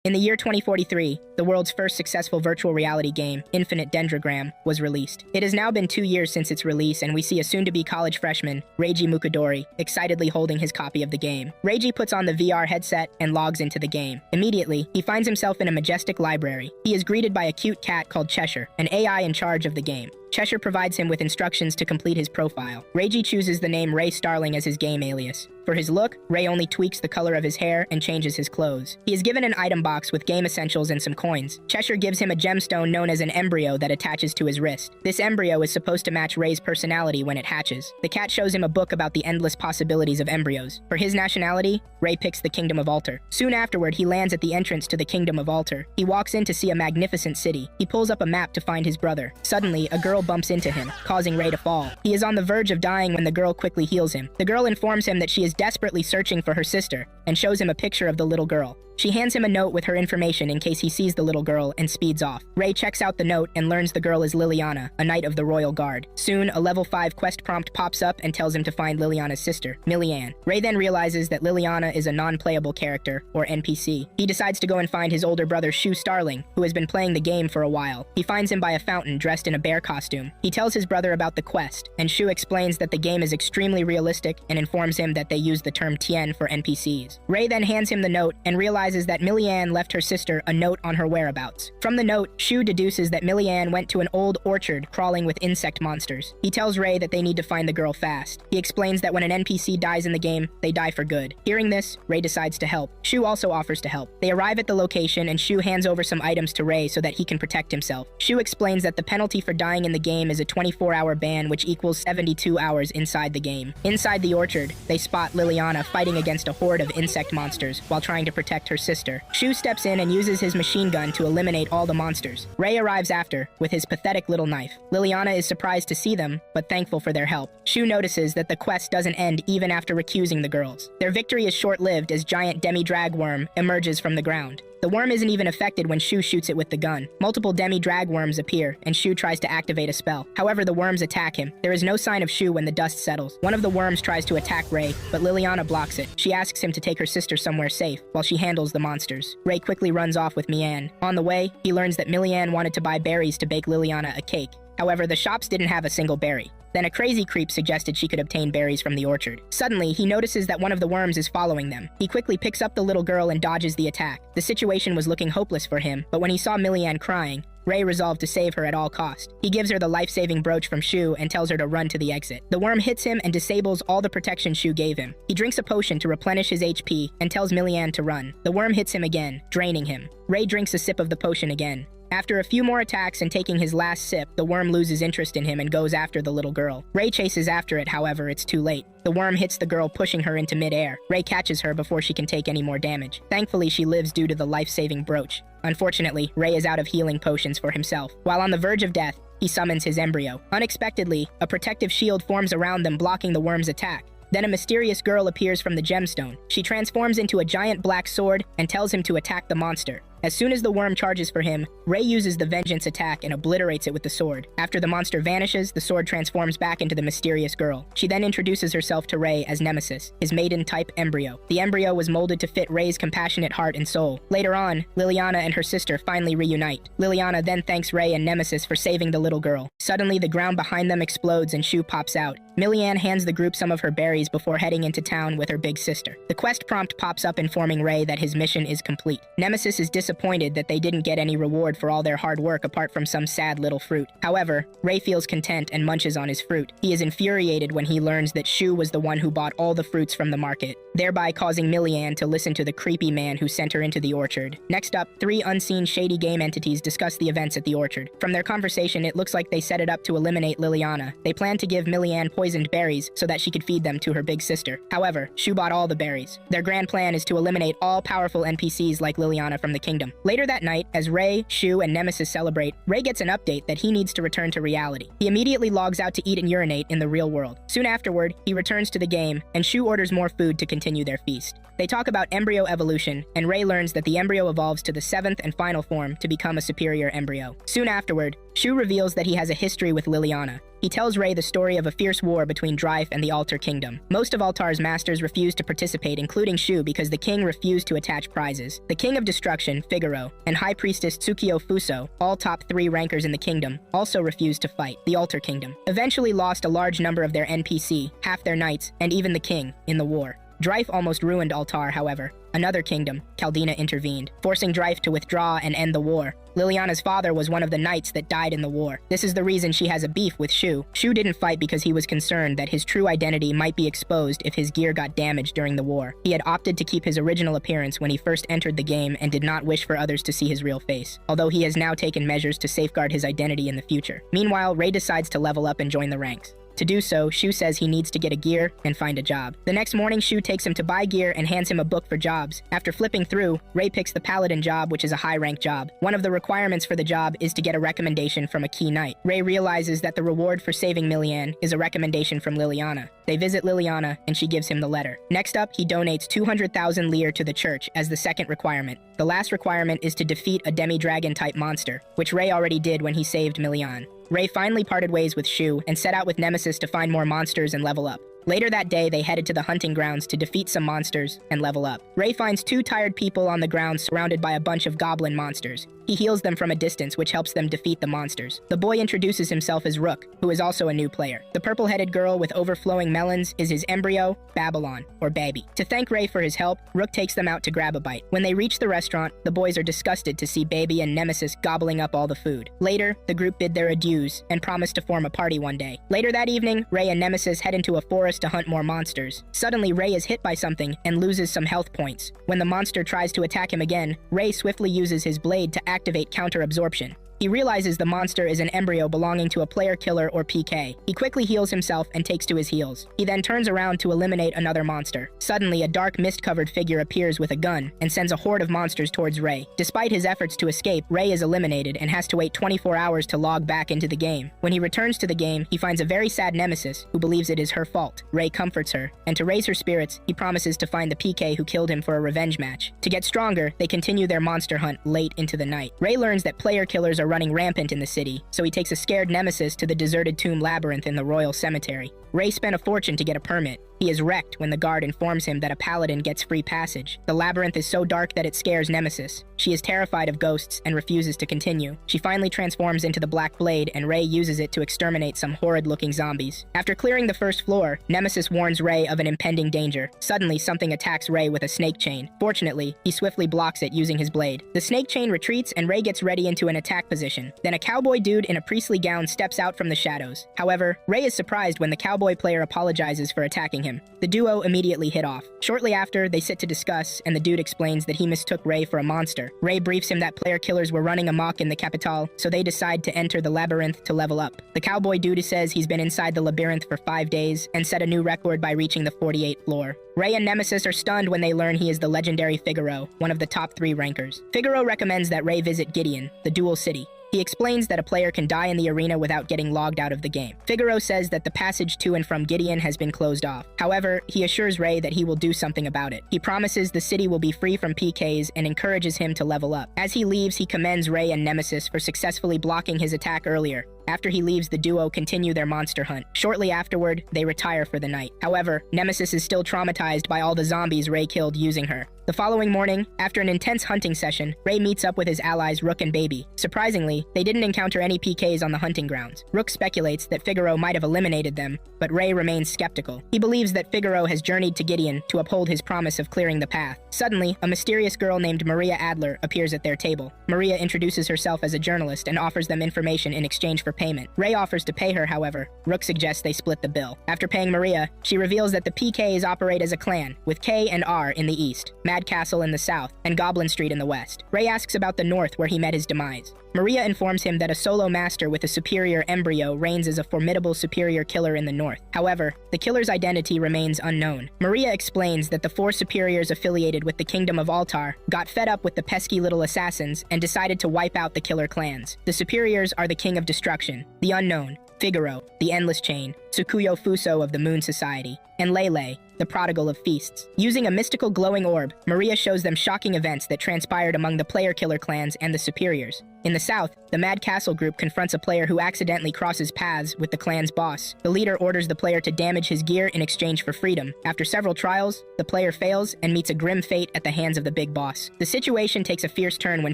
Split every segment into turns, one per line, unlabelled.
In the year 2043, the world's first successful virtual reality game, Infinite Dendrogram, was released. It has now been 2 years since its release, and we see a soon-to-be college freshman, Reiji Mukudori, excitedly holding his copy of the game. Reiji puts on the VR headset and logs into the game. Immediately, he finds himself in a majestic library. He is greeted by a cute cat called Cheshire, an AI in charge of the game. Cheshire provides him with instructions to complete his profile. Reiji chooses the name Ray Starling as his game alias. For his look, Ray only tweaks the color of his hair and changes his clothes. He is given an item box with game essentials and some coins. Cheshire gives him a gemstone known as an embryo that attaches to his wrist. This embryo is supposed to match Ray's personality when it hatches. The cat shows him a book about the endless possibilities of embryos. For his nationality, Ray picks the Kingdom of Alter. Soon afterward, he lands at the entrance to the Kingdom of Alter. He walks in to see a magnificent city. He pulls up a map to find his brother. Suddenly, a girl bumps into him, causing Ray to fall. He is on the verge of dying when the girl quickly heals him. The girl informs him that she is desperately searching for her sister and shows him a picture of the little girl. She hands him a note with her information in case he sees the little girl and speeds off. Ray checks out the note and learns the girl is Liliana, a knight of the Royal Guard. Soon, a level 5 quest prompt pops up and tells him to find Liliana's sister, Millianne. Ray then realizes that Liliana is a non-playable character, or NPC. He decides to go and find his older brother Shu Starling, who has been playing the game for a while. He finds him by a fountain dressed in a bear costume. He tells his brother about the quest, and Shu explains that the game is extremely realistic and informs him that they use the term Tien for NPCs. Ray then hands him the note and realizes that Millianne left her sister a note on her whereabouts. From the note, Shu deduces that Millianne went to an old orchard crawling with insect monsters. He tells Ray that they need to find the girl fast. He explains that when an NPC dies in the game, they die for good. Hearing this, Ray decides to help. Shu also offers to help. They arrive at the location and Shu hands over some items to Ray so that he can protect himself. Shu explains that the penalty for dying in the game is a 24-hour ban, which equals 72 hours inside the game. Inside the orchard, they spot Liliana fighting against a horde of insect monsters while trying to protect her sister. Shu steps in and uses his machine gun to eliminate all the monsters. Ray arrives after, with his pathetic little knife. Liliana is surprised to see them, but thankful for their help. Shu notices that the quest doesn't end even after recusing the girls. Their victory is short-lived as giant demi-drag worm emerges from the ground. The worm isn't even affected when Shu shoots it with the gun. Multiple demi-drag worms appear, and Shu tries to activate a spell. However, the worms attack him. There is no sign of Shu when the dust settles. One of the worms tries to attack Ray, but Liliana blocks it. She asks him to take her sister somewhere safe, while she handles the monsters. Ray quickly runs off with Mianne. On the way, he learns that Millianne wanted to buy berries to bake Liliana a cake. However, the shops didn't have a single berry. Then a crazy creep suggested she could obtain berries from the orchard. Suddenly, he notices that one of the worms is following them. He quickly picks up the little girl and dodges the attack. The situation was looking hopeless for him, but when he saw Millianne crying, Ray resolved to save her at all cost. He gives her the life-saving brooch from Shu and tells her to run to the exit. The worm hits him and disables all the protection Shu gave him. He drinks a potion to replenish his HP and tells Millianne to run. The worm hits him again, draining him. Ray drinks a sip of the potion again. After a few more attacks and taking his last sip, the worm loses interest in him and goes after the little girl. Ray chases after it, however, it's too late. The worm hits the girl, pushing her into midair. Ray catches her before she can take any more damage. Thankfully, she lives due to the life-saving brooch. Unfortunately, Ray is out of healing potions for himself. While on the verge of death, he summons his embryo. Unexpectedly, a protective shield forms around them, blocking the worm's attack. Then a mysterious girl appears from the gemstone. She transforms into a giant black sword and tells him to attack the monster. As soon as the worm charges for him, Ray uses the vengeance attack and obliterates it with the sword. After the monster vanishes, the sword transforms back into the mysterious girl. She then introduces herself to Ray as Nemesis, his maiden-type embryo. The embryo was molded to fit Ray's compassionate heart and soul. Later on, Liliana and her sister finally reunite. Liliana then thanks Ray and Nemesis for saving the little girl. Suddenly, the ground behind them explodes and Shu pops out. Millianne hands the group some of her berries before heading into town with her big sister. The quest prompt pops up informing Ray that his mission is complete. Nemesis is disappointed that they didn't get any reward for all their hard work apart from some sad little fruit. However, Ray feels content and munches on his fruit. He is infuriated when he learns that Shu was the one who bought all the fruits from the market, thereby causing Millianne to listen to the creepy man who sent her into the orchard. Next up, 3 unseen shady game entities discuss the events at the orchard. From their conversation, it looks like they set it up to eliminate Liliana. They plan to give Millianne poisoned berries so that she could feed them to her big sister. However, Shu bought all the berries. Their grand plan is to eliminate all powerful NPCs like Liliana from the kingdom. Later that night, as Ray, Shu, and Nemesis celebrate, Ray gets an update that he needs to return to reality. He immediately logs out to eat and urinate in the real world. Soon afterward, he returns to the game, and Shu orders more food to continue their feast. They talk about embryo evolution, and Ray learns that the embryo evolves to the 7th and final form to become a superior embryo. Soon afterward, Shu reveals that he has a history with Liliana. He tells Rei the story of a fierce war between Drife and the Altar Kingdom. Most of Altar's masters refused to participate, including Shu, because the king refused to attach prizes. The King of Destruction, Figaro, and High Priestess Tsukio Fuso, all top 3 rankers in the kingdom, also refused to fight. The Altar Kingdom eventually lost a large number of their NPC, half their knights, and even the king, in the war. Drife almost ruined Altar, however. Another kingdom, Caldina, intervened, forcing Drife to withdraw and end the war. Liliana's father was one of the knights that died in the war. This is the reason she has a beef with Shu. Shu didn't fight because he was concerned that his true identity might be exposed if his gear got damaged during the war. He had opted to keep his original appearance when he first entered the game and did not wish for others to see his real face, although he has now taken measures to safeguard his identity in the future. Meanwhile, Rei decides to level up and join the ranks. To do so, Shu says he needs to get a gear and find a job. The next morning, Shu takes him to buy gear and hands him a book for jobs. After flipping through, Rei picks the Paladin job, which is a high-rank job. One of the requirements for the job is to get a recommendation from a key knight. Rei realizes that the reward for saving Milian is a recommendation from Liliana. They visit Liliana, and she gives him the letter. Next up, he donates 200,000 lire to the church as the second requirement. The last requirement is to defeat a demi-dragon-type monster, which Rei already did when he saved Milian. Rei finally parted ways with Shu and set out with Nemesis to find more monsters and level up. Later that day, they headed to the hunting grounds to defeat some monsters and level up. Rei finds 2 tired people on the ground surrounded by a bunch of goblin monsters. He heals them from a distance, which helps them defeat the monsters. The boy introduces himself as Rook, who is also a new player. The purple-headed girl with overflowing melons is his embryo, Babylon, or Baby. To thank Rei for his help, Rook takes them out to grab a bite. When they reach the restaurant, the boys are disgusted to see Baby and Nemesis gobbling up all the food. Later, the group bid their adieus and promise to form a party one day. Later that evening, Rei and Nemesis head into a forest to hunt more monsters. Suddenly, Rei is hit by something and loses some health points. When the monster tries to attack him again, Rei swiftly uses his blade to activate counter-absorption. He realizes the monster is an embryo belonging to a player killer or PK. He quickly heals himself and takes to his heels. He then turns around to eliminate another monster. Suddenly, a dark mist-covered figure appears with a gun and sends a horde of monsters towards Rei. Despite his efforts to escape, Rei is eliminated and has to wait 24 hours to log back into the game. When he returns to the game, he finds a very sad Nemesis who believes it is her fault. Rei comforts her, and to raise her spirits, he promises to find the PK who killed him for a revenge match. To get stronger, they continue their monster hunt late into the night. Rei learns that player killers are running rampant in the city, so he takes a scared Nemesis to the deserted tomb labyrinth in the royal cemetery. Rei spent a fortune to get a permit. He is wrecked when the guard informs him that a paladin gets free passage. The labyrinth is so dark that it scares Nemesis. She is terrified of ghosts and refuses to continue. She finally transforms into the Black Blade, and Rei uses it to exterminate some horrid-looking zombies. After clearing the first floor, Nemesis warns Rei of an impending danger. Suddenly, something attacks Rei with a snake chain. Fortunately, he swiftly blocks it using his blade. The snake chain retreats, and Rei gets ready into an attack position. Then a cowboy dude in a priestly gown steps out from the shadows. However, Rei is surprised when the cowboy player apologizes for attacking him. The duo immediately hit off. Shortly after, they sit to discuss, and the dude explains that he mistook Rei for a monster. Rei briefs him that player killers were running amok in the capital, so they decide to enter the labyrinth to level up. The cowboy dude says he's been inside the labyrinth for 5 days and set a new record by reaching the 48th floor. Rei and Nemesis are stunned when they learn he is the legendary Figaro, one of the top 3 rankers. Figaro recommends that Rei visit Gideon, the dual city. He explains that a player can die in the arena without getting logged out of the game. Figaro says that the passage to and from Gideon has been closed off. However, he assures Rei that he will do something about it. He promises the city will be free from PKs and encourages him to level up. As he leaves, he commends Rei and Nemesis for successfully blocking his attack earlier. After he leaves, the duo continue their monster hunt. Shortly afterward, they retire for the night. However, Nemesis is still traumatized by all the zombies Rei killed using her. The following morning, after an intense hunting session, Rei meets up with his allies Rook and Baby. Surprisingly, they didn't encounter any PKs on the hunting grounds. Rook speculates that Figaro might have eliminated them, but Rei remains skeptical. He believes that Figaro has journeyed to Gideon to uphold his promise of clearing the path. Suddenly, a mysterious girl named Maria Adler appears at their table. Maria introduces herself as a journalist and offers them information in exchange for payment. Rei offers to pay her, however. Rook suggests they split the bill. After paying Maria, she reveals that the PKs operate as a clan, with K and R in the east, Mad Castle in the south, and Goblin Street in the west. Rei asks about the north, where he met his demise. Maria informs him that a solo master with a superior embryo reigns as a formidable superior killer in the north. However, the killer's identity remains unknown. Maria explains that the 4 superiors affiliated with the Kingdom of Altar got fed up with the pesky little assassins and decided to wipe out the killer clans. The superiors are the King of Destruction, the Unknown, Figaro, the Endless Chain, Tsukuyo Fuso of the Moon Society, and Lele, the Prodigal of Feasts. Using a mystical glowing orb, Maria shows them shocking events that transpired among the player killer clans and the superiors. In the south, the Mad Castle group confronts a player who accidentally crosses paths with the clan's boss. The leader orders the player to damage his gear in exchange for freedom. After several trials, the player fails and meets a grim fate at the hands of the big boss. The situation takes a fierce turn when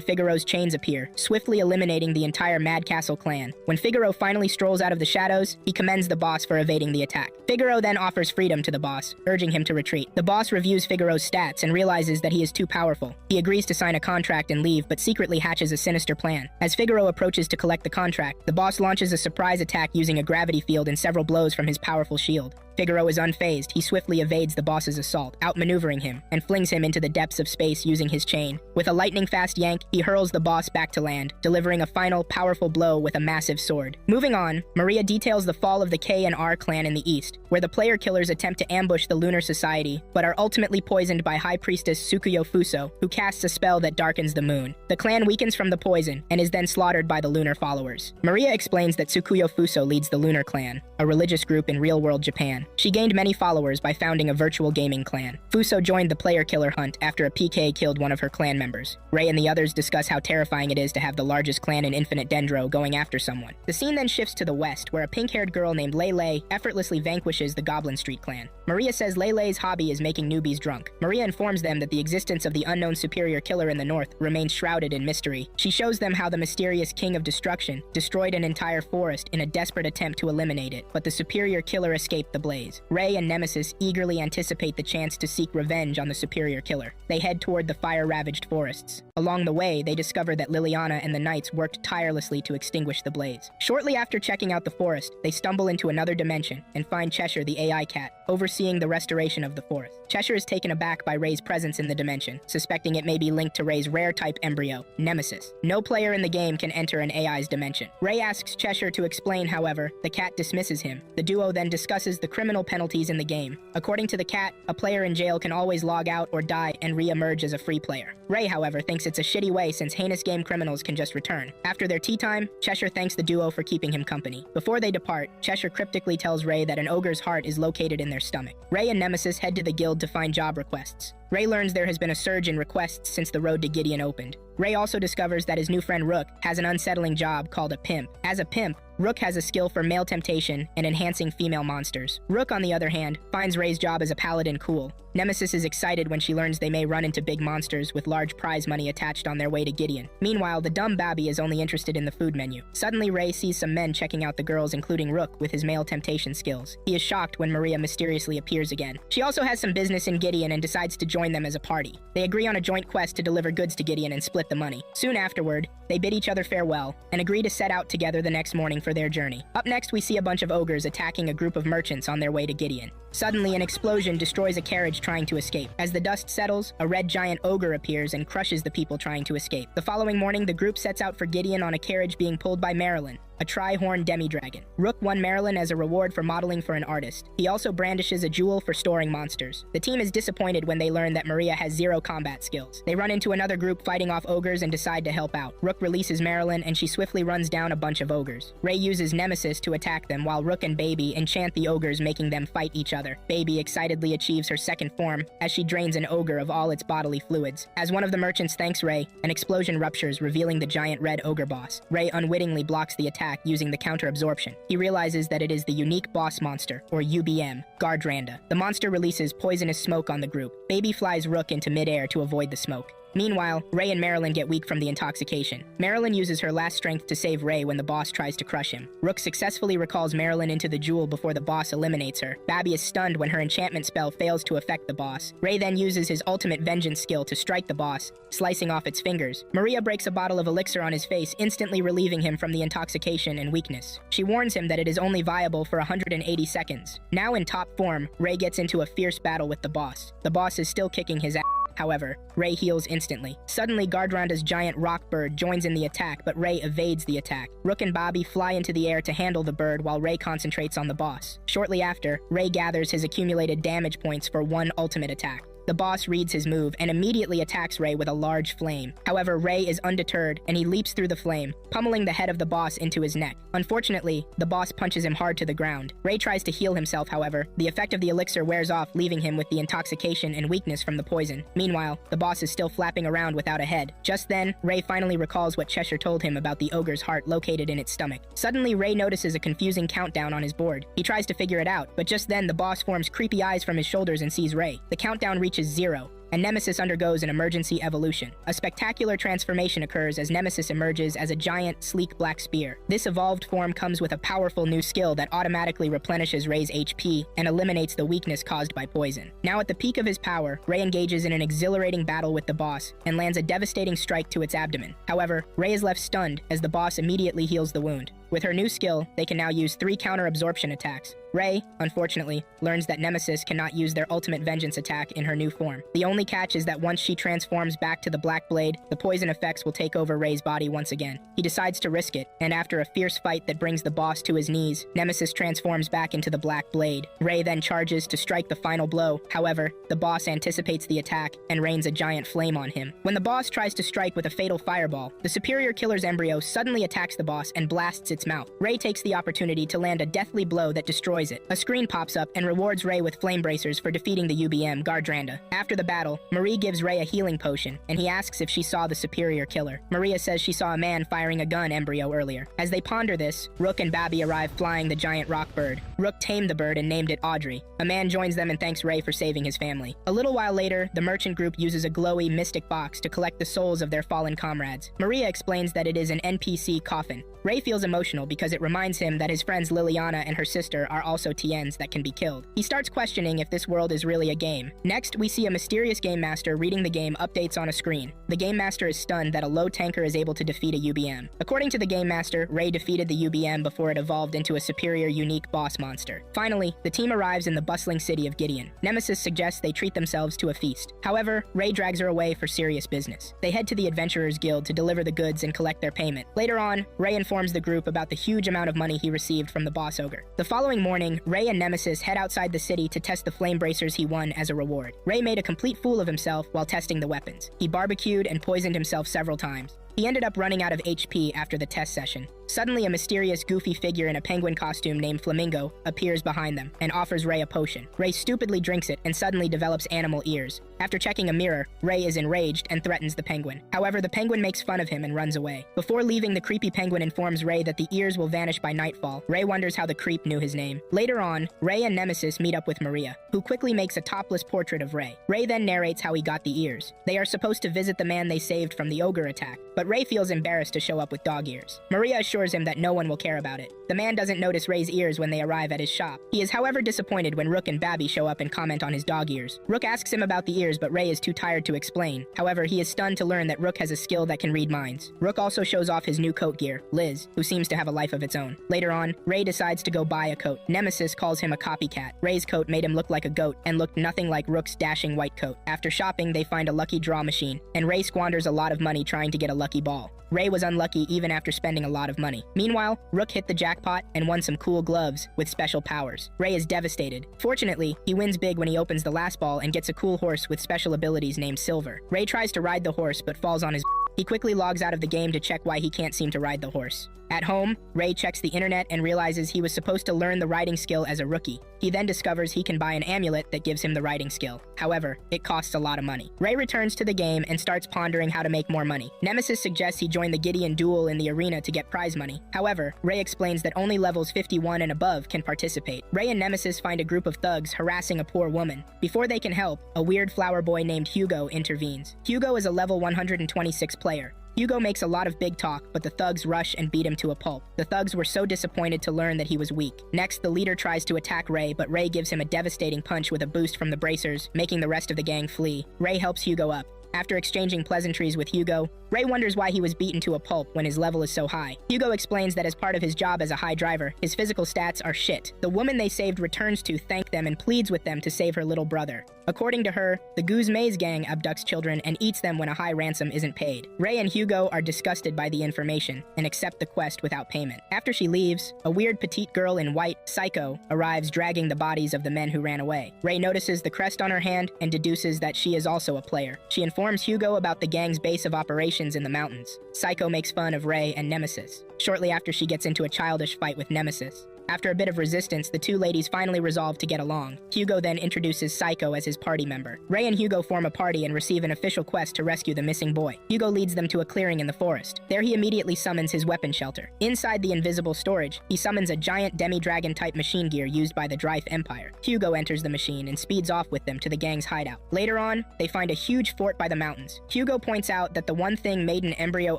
Figaro's chains appear, swiftly eliminating the entire Mad Castle clan. When Figaro finally strolls out of the shadows, he commends the boss for evading the attack. Figaro then offers freedom to the boss, urging him to retreat. The boss reviews Figaro's stats and realizes that he is too powerful. He agrees to sign a contract and leave, but secretly hatches a sinister plan. As Figaro approaches to collect the contract, the boss launches a surprise attack using a gravity field and several blows from his powerful shield. Figaro is unfazed. He swiftly evades the boss's assault, outmaneuvering him, and flings him into the depths of space using his chain. With a lightning-fast yank, he hurls the boss back to land, delivering a final, powerful blow with a massive sword. Moving on, Maria details the fall of the K and R clan in the east, where the player killers attempt to ambush the Lunar Society, but are ultimately poisoned by High Priestess Tsukuyo Fuso, who casts a spell that darkens the moon. The clan weakens from the poison, and is then slaughtered by the lunar followers. Maria explains that Tsukuyo Fuso leads the Lunar Clan, a religious group in real-world Japan. She gained many followers by founding a virtual gaming clan. Fuso joined the player killer hunt after a PK killed one of her clan members. Rei and the others discuss how terrifying it is to have the largest clan in Infinite Dendro going after someone. The scene then shifts to the west, where a pink-haired girl named Lei effortlessly vanquishes the Goblin Street clan. Maria says Lei's hobby is making newbies drunk. Maria informs them that the existence of the unknown superior killer in the north remains shrouded in mystery. She shows them how the mysterious King of Destruction destroyed an entire forest in a desperate attempt to eliminate it, but the superior killer escaped the blaze. Rei and Nemesis eagerly anticipate the chance to seek revenge on the superior killer. They head toward the fire-ravaged forests. Along the way, they discover that Liliana and the knights worked tirelessly to extinguish the blaze. Shortly after checking out the forest, they stumble into another dimension and find Cheshire the AI cat, overseeing the restoration of the forest. Cheshire is taken aback by Rei's presence in the dimension, suspecting it may be linked to Rei's rare-type embryo, Nemesis. No player in the game can enter an AI's dimension. Rei asks Cheshire to explain, however, the cat dismisses him. The duo then discusses the criminal penalties in the game. According to the cat, a player in jail can always log out or die and re-emerge as a free player. Rei, however, thinks it's a shitty way since heinous game criminals can just return. After their tea time, Cheshire thanks the duo for keeping him company. Before they depart, Cheshire cryptically tells Rei that an ogre's heart is located in their stomach. Rei and Nemesis head to the guild to find job requests. Rei learns there has been a surge in requests since the road to Gideon opened. Rei also discovers that his new friend Rook has an unsettling job called a pimp. As a pimp, Rook has a skill for male temptation and enhancing female monsters. Rook, on the other hand, finds Rei's job as a paladin cool. Nemesis is excited when she learns they may run into big monsters with large prize money attached on their way to Gideon. Meanwhile, the dumb Babby is only interested in the food menu. Suddenly, Rei sees some men checking out the girls, including Rook, with his male temptation skills. He is shocked when Maria mysteriously appears again. She also has some business in Gideon and decides to join them as a party. They agree on a joint quest to deliver goods to Gideon and split the money. Soon afterward, they bid each other farewell and agree to set out together the next morning for their journey. Up next, we see a bunch of ogres attacking a group of merchants on their way to Gideon. Suddenly, an explosion destroys a carriage trying to escape. As the dust settles, a red giant ogre appears and crushes the people trying to escape. The following morning, the group sets out for Gideon on a carriage being pulled by Marilyn, a tri-horn demi-dragon. Rook won Marilyn as a reward for modeling for an artist. He also brandishes a jewel for storing monsters. The team is disappointed when they learn that Maria has zero combat skills. They run into another group fighting off ogres and decide to help out. Rook releases Marilyn and she swiftly runs down a bunch of ogres. Rei uses Nemesis to attack them while Rook and Baby enchant the ogres, making them fight each other. Baby excitedly achieves her second form as she drains an ogre of all its bodily fluids. As one of the merchants thanks Rei, an explosion ruptures, revealing the giant red ogre boss. Rei unwittingly blocks the attack using the counter absorption. He realizes that it is the unique boss monster, or UBM, Gardrandha. The monster releases poisonous smoke on the group. Baby flies Rook into midair to avoid the smoke. Meanwhile, Rei and Marilyn get weak from the intoxication. Marilyn uses her last strength to save Rei when the boss tries to crush him. Rook successfully recalls Marilyn into the jewel before the boss eliminates her. Babby is stunned when her enchantment spell fails to affect the boss. Rei then uses his ultimate vengeance skill to strike the boss, slicing off its fingers. Maria breaks a bottle of elixir on his face, instantly relieving him from the intoxication and weakness. She warns him that it is only viable for 180 seconds. Now in top form, Rei gets into a fierce battle with the boss. The boss is still kicking his ass. However, Rei heals instantly. Suddenly, Gardrandha's giant rock bird joins in the attack, but Rei evades the attack. Rook and Bobby fly into the air to handle the bird while Rei concentrates on the boss. Shortly after, Rei gathers his accumulated damage points for one ultimate attack. The boss reads his move and immediately attacks Ray with a large flame. However, Ray is undeterred and he leaps through the flame, pummeling the head of the boss into his neck. Unfortunately, the boss punches him hard to the ground. Ray tries to heal himself, however. The effect of the elixir wears off, leaving him with the intoxication and weakness from the poison. Meanwhile, the boss is still flapping around without a head. Just then, Ray finally recalls what Cheshire told him about the ogre's heart located in its stomach. Suddenly, Ray notices a confusing countdown on his board. He tries to figure it out, but just then the boss forms creepy eyes from his shoulders and sees Ray. The countdown reaches 0. And Nemesis undergoes an emergency evolution. A spectacular transformation occurs as Nemesis emerges as a giant, sleek black spear. This evolved form comes with a powerful new skill that automatically replenishes Ray's HP and eliminates the weakness caused by poison. Now at the peak of his power, Ray engages in an exhilarating battle with the boss and lands a devastating strike to its abdomen. However, Ray is left stunned as the boss immediately heals the wound. With her new skill, they can now use 3 counter-absorption attacks. Ray, unfortunately, learns that Nemesis cannot use their ultimate vengeance attack in her new form. The only catch is that once she transforms back to the Black Blade, the poison effects will take over Ray's body once again. He decides to risk it, and after a fierce fight that brings the boss to his knees, Nemesis transforms back into the Black Blade. Ray then charges to strike the final blow. However, the boss anticipates the attack and rains a giant flame on him. When the boss tries to strike with a fatal fireball, the superior killer's embryo suddenly attacks the boss and blasts its mouth. Ray takes the opportunity to land a deathly blow that destroys it. A screen pops up and rewards Ray with flame bracers for defeating the UBM Gardranda. After the battle, Marie gives Ray a healing potion, and he asks if she saw the superior killer. Maria says she saw a man firing a gun embryo earlier. As they ponder this, Rook and Babby arrive flying the giant rock bird. Rook tamed the bird and named it Audrey. A man joins them and thanks Ray for saving his family. A little while later, the merchant group uses a glowy mystic box to collect the souls of their fallen comrades. Maria explains that it is an NPC coffin. Ray feels emotional because it reminds him that his friends Liliana and her sister are also TNs that can be killed. He starts questioning if this world is really a game. Next, we see a mysterious game master reading the game updates on a screen. The game master is stunned that a low tanker is able to defeat a UBM. According to the game master, Ray defeated the UBM before it evolved into a superior unique boss monster. Finally, the team arrives in the bustling city of Gideon. Nemesis suggests they treat themselves to a feast. However, Ray drags her away for serious business. They head to the Adventurers Guild to deliver the goods and collect their payment. Later on, Ray informs the group about the huge amount of money he received from the boss ogre. The following morning, Ray and Nemesis head outside the city to test the flame bracers he won as a reward. Ray made a complete fool of himself while testing the weapons. He barbecued and poisoned himself several times. He ended up running out of HP after the test session. Suddenly, a mysterious, goofy figure in a penguin costume named Flamingo appears behind them and offers Ray a potion. Ray stupidly drinks it and suddenly develops animal ears. After checking a mirror, Ray is enraged and threatens the penguin. However, the penguin makes fun of him and runs away. Before leaving, the creepy penguin informs Ray that the ears will vanish by nightfall. Ray wonders how the creep knew his name. Later on, Ray and Nemesis meet up with Maria, who quickly makes a topless portrait of Ray. Ray then narrates how he got the ears. They are supposed to visit the man they saved from the ogre attack, but Ray feels embarrassed to show up with dog ears. Maria assures him that no one will care about it. The man doesn't notice Ray's ears when they arrive at his shop. He is however disappointed when Rook and Babby show up and comment on his dog ears. Rook asks him about the ears, but Ray is too tired to explain. However, he is stunned to learn that Rook has a skill that can read minds. Rook also shows off his new coat gear, Liz, who seems to have a life of its own. Later on, Ray decides to go buy a coat. Nemesis calls him a copycat. Ray's coat made him look like a goat and looked nothing like Rook's dashing white coat. After shopping, they find a lucky draw machine, and Ray squanders a lot of money trying to get a lucky ball. Ray was unlucky even after spending a lot of money. Meanwhile, Rook hit the jackpot and won some cool gloves with special powers. Ray is devastated. Fortunately, he wins big when he opens the last ball and gets a cool horse with special abilities named Silver. Ray tries to ride the horse but falls on his He quickly logs out of the game to check why he can't seem to ride the horse. At home, Ray checks the internet and realizes he was supposed to learn the riding skill as a rookie. He then discovers he can buy an amulet that gives him the riding skill. However, it costs a lot of money. Ray returns to the game and starts pondering how to make more money. Nemesis suggests he join the Gideon duel in the arena to get prize money. However, Ray explains that only levels 51 and above can participate. Ray and Nemesis find a group of thugs harassing a poor woman. Before they can help, a weird flower boy named Hugo intervenes. Hugo is a level 126 player. Hugo makes a lot of big talk, but the thugs rush and beat him to a pulp. The thugs were so disappointed to learn that he was weak. Next, the leader tries to attack Ray, but Ray gives him a devastating punch with a boost from the bracers, making the rest of the gang flee. Ray helps Hugo up. After exchanging pleasantries with Hugo, Ray wonders why he was beaten to a pulp when his level is so high. Hugo explains that as part of his job as a high driver, his physical stats are shit. The woman they saved returns to thank them and pleads with them to save her little brother. According to her, the Goose Maze gang abducts children and eats them when a high ransom isn't paid. Ray and Hugo are disgusted by the information and accept the quest without payment. After she leaves, a weird petite girl in white, Psycho, arrives dragging the bodies of the men who ran away. Ray notices the crest on her hand and deduces that she is also a player. She informs Hugo about the gang's base of operations in the mountains. Psycho makes fun of Ray and Nemesis. Shortly after, she gets into a childish fight with Nemesis. After a bit of resistance, the two ladies finally resolve to get along. Hugo then introduces Psycho as his party member. Ray and Hugo form a party and receive an official quest to rescue the missing boy. Hugo leads them to a clearing in the forest. There he immediately summons his weapon shelter. Inside the invisible storage, he summons a giant demi-dragon-type machine gear used by the Drive Empire. Hugo enters the machine and speeds off with them to the gang's hideout. Later on, they find a huge fort by the mountains. Hugo points out that the one thing maiden embryo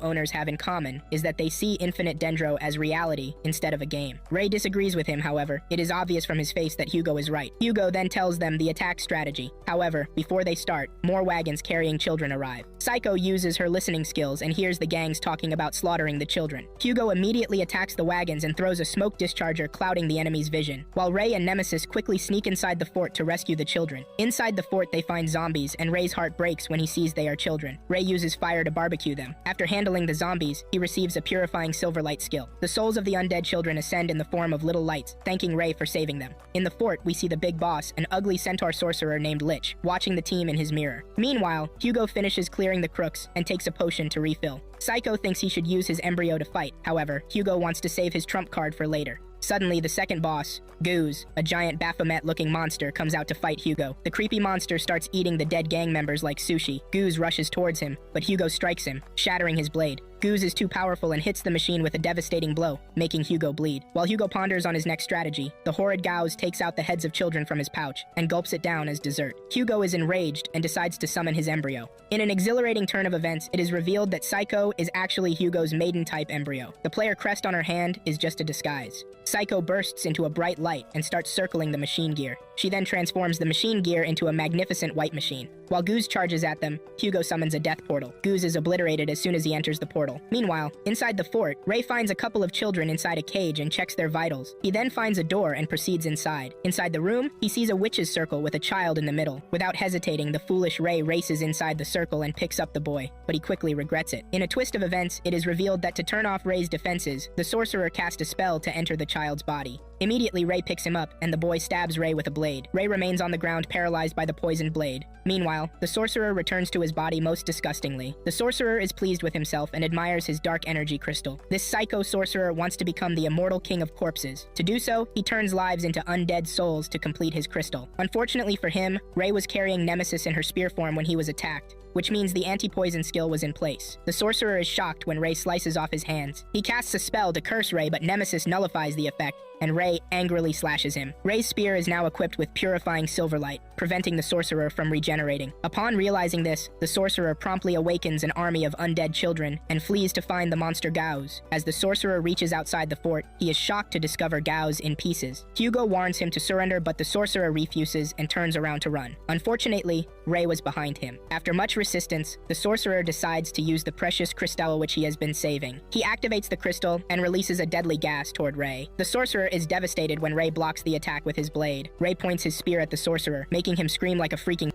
owners have in common is that they see Infinite Dendro as reality instead of a game. Ray disagrees with him, however. It is obvious from his face that Hugo is right. Hugo then tells them the attack strategy. However, before they start, more wagons carrying children arrive. Psycho uses her listening skills and hears the gangs talking about slaughtering the children. Hugo immediately attacks the wagons and throws a smoke discharger clouding the enemy's vision, while Ray and Nemesis quickly sneak inside the fort to rescue the children. Inside the fort, they find zombies, and Ray's heart breaks when he sees they are children. Ray uses fire to barbecue them. After handling the zombies, he receives a purifying silverlight skill. The souls of the undead children ascend in the form of little lights, thanking Ray for saving them. In the fort, we see the big boss, an ugly centaur sorcerer named Lich, watching the team in his mirror. Meanwhile, Hugo finishes clearing the crooks and takes a potion to refill. Psycho thinks he should use his embryo to fight. However, Hugo wants to save his trump card for later. Suddenly, the second boss, Goose, a giant Baphomet-looking monster, comes out to fight Hugo. The creepy monster starts eating the dead gang members like sushi. Goose rushes towards him, but Hugo strikes him, shattering his blade. Goose is too powerful and hits the machine with a devastating blow, making Hugo bleed. While Hugo ponders on his next strategy, the horrid Gauze takes out the heads of children from his pouch and gulps it down as dessert. Hugo is enraged and decides to summon his embryo. In an exhilarating turn of events, it is revealed that Psycho is actually Hugo's maiden-type embryo. The player crest on her hand is just a disguise. Psycho bursts into a bright light and starts circling the machine gear. She then transforms the machine gear into a magnificent white machine. While Goose charges at them, Hugo summons a death portal. Goose is obliterated as soon as he enters the portal. Meanwhile, inside the fort, Ray finds a couple of children inside a cage and checks their vitals. He then finds a door and proceeds inside. Inside the room, he sees a witch's circle with a child in the middle. Without hesitating, the foolish Ray races inside the circle and picks up the boy, but he quickly regrets it. In a twist of events, it is revealed that to turn off Ray's defenses, the sorcerer cast a spell to enter the child's body. Immediately, Ray picks him up, and the boy stabs Ray with a blade. Ray remains on the ground paralyzed by the poisoned blade. Meanwhile, the sorcerer returns to his body most disgustingly. The sorcerer is pleased with himself and admires his dark energy crystal. This psycho sorcerer wants to become the immortal king of corpses. To do so, he turns lives into undead souls to complete his crystal. Unfortunately for him, Ray was carrying Nemesis in her spear form when he was attacked, which means the anti-poison skill was in place. The sorcerer is shocked when Ray slices off his hands. He casts a spell to curse Ray, but Nemesis nullifies the effect, and Ray angrily slashes him. Ray's spear is now equipped with purifying silverlight, preventing the sorcerer from regenerating. Upon realizing this, the sorcerer promptly awakens an army of undead children and flees to find the monster Gauze. As the sorcerer reaches outside the fort, he is shocked to discover Gauze in pieces. Hugo warns him to surrender, but the sorcerer refuses and turns around to run. Unfortunately, Ray was behind him. After much resistance, the sorcerer decides to use the precious crystal which he has been saving. He activates the crystal and releases a deadly gas toward Ray. The sorcerer is devastated when Ray blocks the attack with his blade. Ray points his spear at the sorcerer, making him scream like a freaking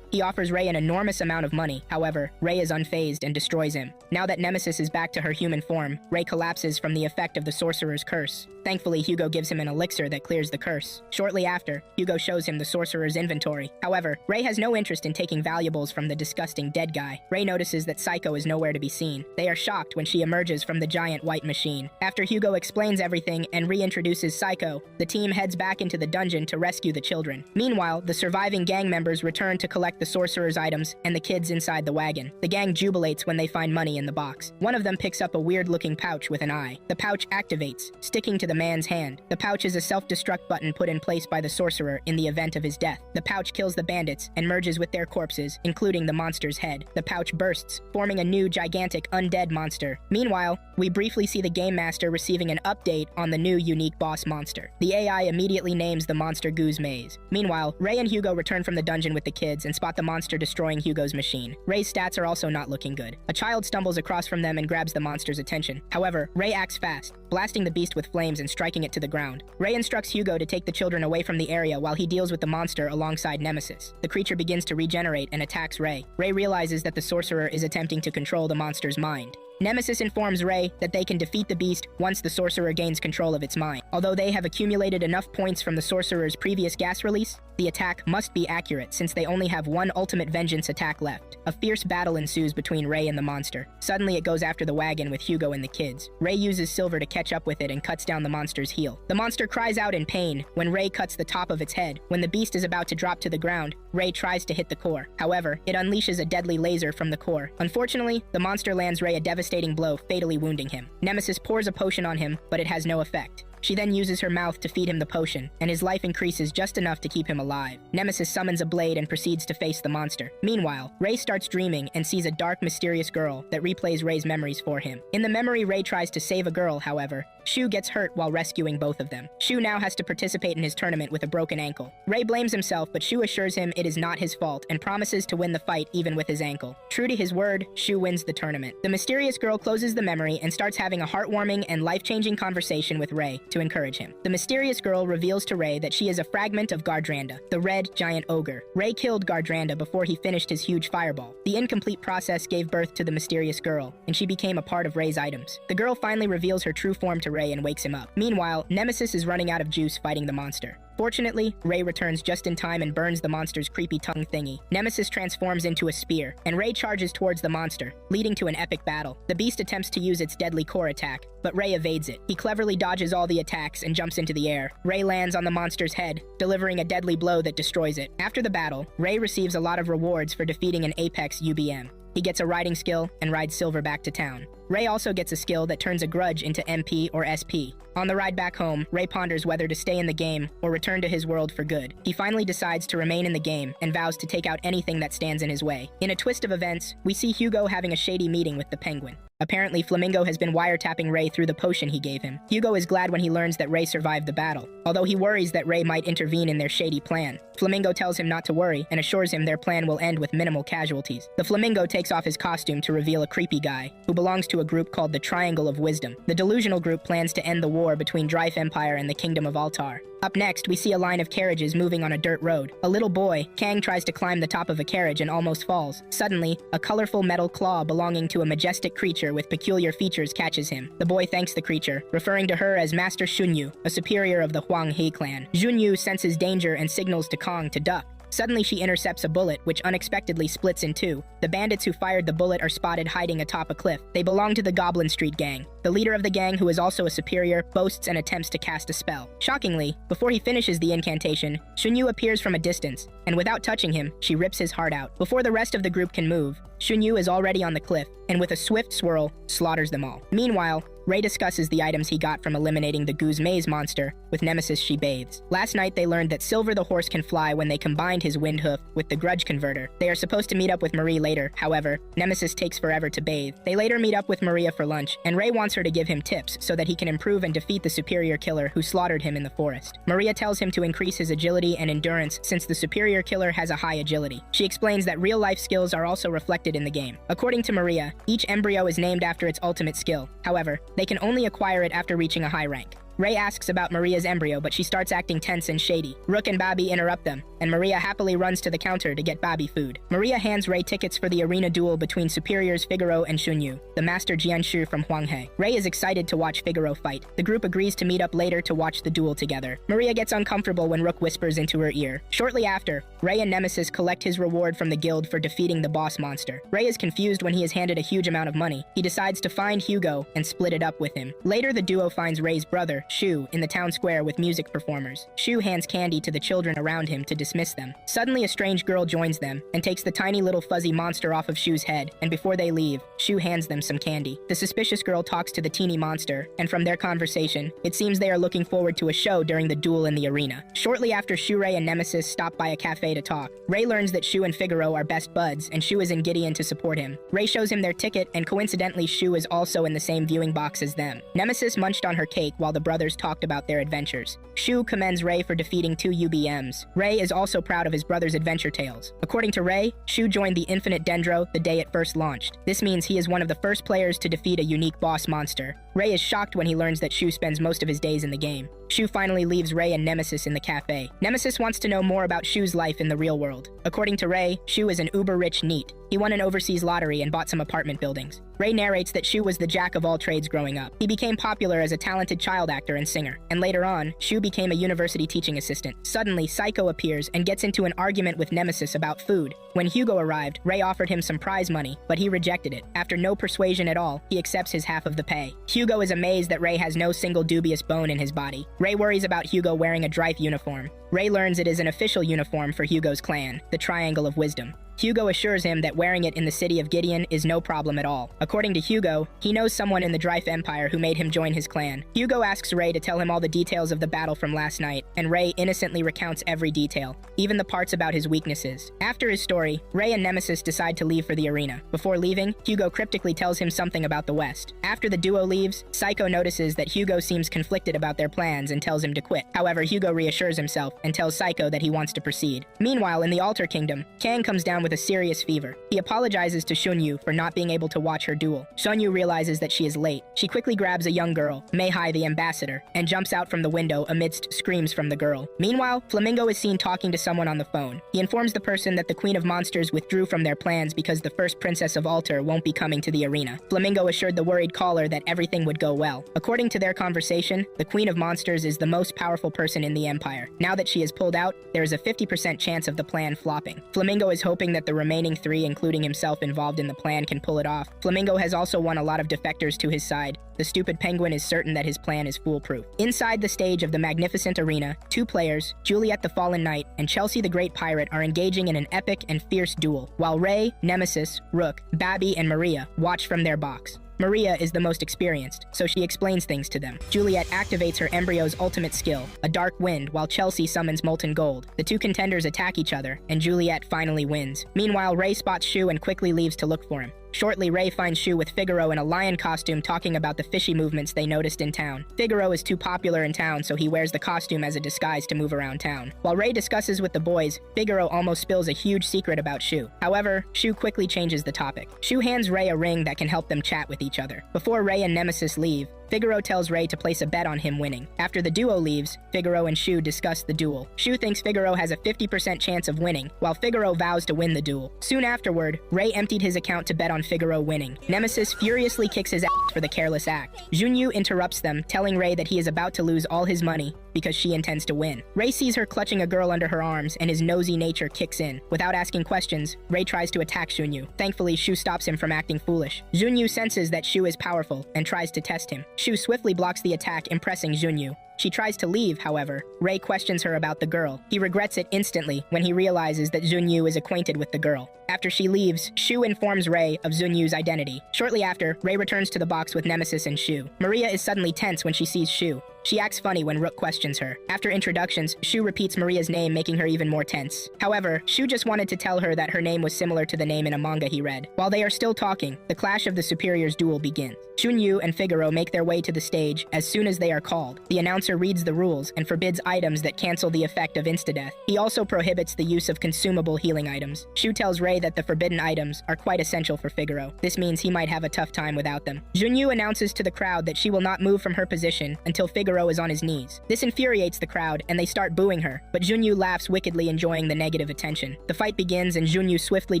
He offers Ray an enormous amount of money. However, Ray is unfazed and destroys him. Now that Nemesis is back to her human form, Ray collapses from the effect of the sorcerer's curse. Thankfully, Hugo gives him an elixir that clears the curse. Shortly after, Hugo shows him the sorcerer's inventory. However, Ray has no interest in taking valuables from the disgusting dead guy. Ray notices that Psycho is nowhere to be seen. They are shocked when she emerges from the giant white machine. After Hugo explains everything and reintroduces Psycho, the team heads back into the dungeon to rescue the children. Meanwhile, the surviving gang members return to collect the sorcerer's items and the kids inside the wagon. The gang jubilates when they find money in the box. One of them picks up a weird-looking pouch with an eye. The pouch activates, sticking to the man's hand. The pouch is a self-destruct button put in place by the sorcerer in the event of his death. The pouch kills the bandits and merges with their corpses, including the monster's head. The pouch bursts, forming a new gigantic undead monster. Meanwhile, we briefly see the game master receiving an update on the new unique boss monster. The AI immediately names the monster Goose Maze. Meanwhile, Ray and Hugo return from the dungeon with the kids and spot spot the monster destroying Hugo's machine. Rei's stats are also not looking good. A child stumbles across from them and grabs the monster's attention. However, Rei acts fast, blasting the beast with flames and striking it to the ground. Rei instructs Hugo to take the children away from the area while he deals with the monster alongside Nemesis. The creature begins to regenerate and attacks Rei. Rei realizes that the sorcerer is attempting to control the monster's mind. Nemesis informs Rei that they can defeat the beast once the sorcerer gains control of its mind. Although they have accumulated enough points from the sorcerer's previous gas release, the attack must be accurate since they only have one ultimate vengeance attack left. A fierce battle ensues between Rei and the monster. Suddenly it goes after the wagon with Hugo and the kids. Rei uses Silver to catch up with it and cuts down the monster's heel. The monster cries out in pain when Rei cuts the top of its head. When the beast is about to drop to the ground, Rei tries to hit the core. However, it unleashes a deadly laser from the core. Unfortunately, the monster lands Rei a devastating blow, fatally wounding him. Nemesis pours a potion on him, but it has no effect. She then uses her mouth to feed him the potion, and his life increases just enough to keep him alive. Nemesis summons a blade and proceeds to face the monster. Meanwhile, Rei starts dreaming and sees a dark, mysterious girl that replays Rei's memories for him. In the memory, Rei tries to save a girl, however. Shu gets hurt while rescuing both of them. Shu now has to participate in his tournament with a broken ankle. Rei blames himself, but Shu assures him it is not his fault and promises to win the fight even with his ankle. True to his word, Shu wins the tournament. The mysterious girl closes the memory and starts having a heartwarming and life-changing conversation with Rei to encourage him. The mysterious girl reveals to Rei that she is a fragment of Gardrandha, the red giant ogre. Rei killed Gardrandha before he finished his huge fireball. The incomplete process gave birth to the mysterious girl, and she became a part of Rei's items. The girl finally reveals her true form to Rei and wakes him up. Meanwhile, Nemesis is running out of juice fighting the monster. Fortunately, Rei returns just in time and burns the monster's creepy tongue thingy. Nemesis transforms into a spear, and Rei charges towards the monster, leading to an epic battle. The beast attempts to use its deadly core attack, but Rei evades it. He cleverly dodges all the attacks and jumps into the air. Rei lands on the monster's head, delivering a deadly blow that destroys it. After the battle, Rei receives a lot of rewards for defeating an Apex UBM. He gets a riding skill and rides Silver back to town. Rei also gets a skill that turns a grudge into MP or SP. On the ride back home, Rei ponders whether to stay in the game or return to his world for good. He finally decides to remain in the game and vows to take out anything that stands in his way. In a twist of events, we see Hugo having a shady meeting with the Penguin. Apparently, Flamingo has been wiretapping Rei through the potion he gave him. Hugo is glad when he learns that Rei survived the battle, although he worries that Rei might intervene in their shady plan. Flamingo tells him not to worry and assures him their plan will end with minimal casualties. The Flamingo takes off his costume to reveal a creepy guy who belongs to a group called the Triangle of Wisdom. The delusional group plans to end the war between Drife Empire and the Kingdom of Altar. Up next, we see a line of carriages moving on a dirt road. A little boy, Kang, tries to climb the top of a carriage and almost falls. Suddenly, a colorful metal claw belonging to a majestic creature with peculiar features catches him. The boy thanks the creature, referring to her as Master Shunyu, a superior of the Huang He clan. Shunyu senses danger and signals to Kong to duck. Suddenly she intercepts a bullet, which unexpectedly splits in two. The bandits who fired the bullet are spotted hiding atop a cliff. They belong to the Goblin Street gang. The leader of the gang, who is also a superior, boasts and attempts to cast a spell. Shockingly, before he finishes the incantation, Shunyu appears from a distance, and without touching him, she rips his heart out. Before the rest of the group can move, Shunyu is already on the cliff, and with a swift swirl, slaughters them all. Meanwhile, Rei discusses the items he got from eliminating the Goose Maze monster with Nemesis she bathes. Last night they learned that Silver the horse can fly when they combined his wind hoof with the grudge converter. They are supposed to meet up with Marie later, however, Nemesis takes forever to bathe. They later meet up with Maria for lunch, and Rei wants her to give him tips so that he can improve and defeat the superior killer who slaughtered him in the forest. Maria tells him to increase his agility and endurance since the superior killer has a high agility. She explains that real-life skills are also reflected in the game. According to Maria, each embryo is named after its ultimate skill. However, they can only acquire it after reaching a high rank. Rei asks about Maria's embryo, but she starts acting tense and shady. Rook and Bobby interrupt them, and Maria happily runs to the counter to get Bobby food. Maria hands Rei tickets for the arena duel between superiors Figaro and Shunyu, the master Jianshu from Huanghe. Rei is excited to watch Figaro fight. The group agrees to meet up later to watch the duel together. Maria gets uncomfortable when Rook whispers into her ear. Shortly after, Rei and Nemesis collect his reward from the guild for defeating the boss monster. Rei is confused when he is handed a huge amount of money. He decides to find Hugo and split it up with him. Later, the duo finds Rei's brother, Shu, in the town square with music performers. Shu hands candy to the children around him to dismiss them. Suddenly, a strange girl joins them and takes the tiny little fuzzy monster off of Shu's head, and before they leave, Shu hands them some candy. The suspicious girl talks to the teeny monster, and from their conversation, it seems they are looking forward to a show during the duel in the arena. Shortly after Shu, Rei, and Nemesis stop by a cafe to talk. Rei learns that Shu and Figaro are best buds, and Shu is in Gideon to support him. Rei shows him their ticket, and coincidentally, Shu is also in the same viewing box as them. Nemesis munched on her cake while the brothers brothers talked about their adventures. Shu commends Ray for defeating 2 UBMs. Ray is also proud of his brother's adventure tales. According to Ray, Shu joined the Infinite Dendro the day it first launched. This means he is one of the first players to defeat a unique boss monster. Ray is shocked when he learns that Shu spends most of his days in the game. Shu finally leaves Ray and Nemesis in the cafe. Nemesis wants to know more about Shu's life in the real world. According to Ray, Shu is an uber-rich NEET. He won an overseas lottery and bought some apartment buildings. Ray narrates that Shu was the jack of all trades growing up. He became popular as a talented child actor and singer, and later on, Shu became a university teaching assistant. Suddenly, Psycho appears and gets into an argument with Nemesis about food. When Hugo arrived, Ray offered him some prize money, but he rejected it. After no persuasion at all, he accepts his half of the pay. Hugo is amazed that Ray has no single dubious bone in his body. Ray worries about Hugo wearing a Drive uniform. Ray learns it is an official uniform for Hugo's clan, the Triangle of Wisdom. Hugo assures him that wearing it in the city of Gideon is no problem at all. According to Hugo, he knows someone in the Drive Empire who made him join his clan. Hugo asks Ray to tell him all the details of the battle from last night, and Ray innocently recounts every detail, even the parts about his weaknesses. After his story, Ray and Nemesis decide to leave for the arena. Before leaving, Hugo cryptically tells him something about the West. After the duo leaves, Psycho notices that Hugo seems conflicted about their plans and tells him to quit. However, Hugo reassures himself and tells Psycho that he wants to proceed. Meanwhile, in the Altar Kingdom, Kang comes down with a serious fever. He apologizes to Shunyu for not being able to watch her duel. Shunyu realizes that she is late. She quickly grabs a young girl, Meihai the ambassador, and jumps out from the window amidst screams from the girl. Meanwhile, Flamingo is seen talking to someone on the phone. He informs the person that the Queen of Monsters withdrew from their plans because the first Princess of Altar won't be coming to the arena. Flamingo assured the worried caller that everything would go well. According to their conversation, the Queen of Monsters is the most powerful person in the Empire. Now that she is pulled out, there is a 50% chance of the plan flopping. Flamingo is hoping that the remaining 3, including himself involved in the plan, can pull it off. Flamingo has also won a lot of defectors to his side. The stupid penguin is certain that his plan is foolproof. Inside the stage of the magnificent arena, 2 players, Juliet the Fallen Knight and Chelsea the Great Pirate, are engaging in an epic and fierce duel, while Ray, Nemesis, Rook, Babby, and Maria watch from their box. Maria is the most experienced, so she explains things to them. Juliet activates her embryo's ultimate skill, a dark wind, while Chelsea summons molten gold. The 2 contenders attack each other, and Juliet finally wins. Meanwhile, Ray spots Shu and quickly leaves to look for him. Shortly, Ray finds Shu with Figaro in a lion costume talking about the fishy movements they noticed in town. Figaro is too popular in town, so he wears the costume as a disguise to move around town. While Ray discusses with the boys, Figaro almost spills a huge secret about Shu. However, Shu quickly changes the topic. Shu hands Ray a ring that can help them chat with each other. Before Ray and Nemesis leave, Figaro tells Ray to place a bet on him winning. After the duo leaves, Figaro and Shu discuss the duel. Shu thinks Figaro has a 50% chance of winning, while Figaro vows to win the duel. Soon afterward, Ray emptied his account to bet on Figaro winning. Nemesis furiously kicks his ass for the careless act. Junyu interrupts them, telling Ray that he is about to lose all his money because she intends to win. Ray sees her clutching a girl under her arms, and his nosy nature kicks in. Without asking questions, Ray tries to attack Junyu. Thankfully, Shu stops him from acting foolish. Junyu senses that Shu is powerful and tries to test him. Shu swiftly blocks the attack, impressing Junyu. She tries to leave, however. Ray questions her about the girl. He regrets it instantly when he realizes that Junyu is acquainted with the girl. After she leaves, Shu informs Ray of Zunyu's identity. Shortly after, Ray returns to the box with Nemesis and Shu. Maria is suddenly tense when she sees Shu. She acts funny when Rook questions her. After introductions, Shu repeats Maria's name, making her even more tense. However, Shu just wanted to tell her that her name was similar to the name in a manga he read. While they are still talking, the Clash of the Superiors duel begins. Shunyu and Figaro make their way to the stage as soon as they are called. The announcer reads the rules and forbids items that cancel the effect of insta-death. He also prohibits the use of consumable healing items. Shu tells Ray that the forbidden items are quite essential for Figaro. This means he might have a tough time without them. Junyu announces to the crowd that she will not move from her position until Figaro is on his knees. This infuriates the crowd and they start booing her, but Junyu laughs wickedly, enjoying the negative attention. The fight begins and Junyu swiftly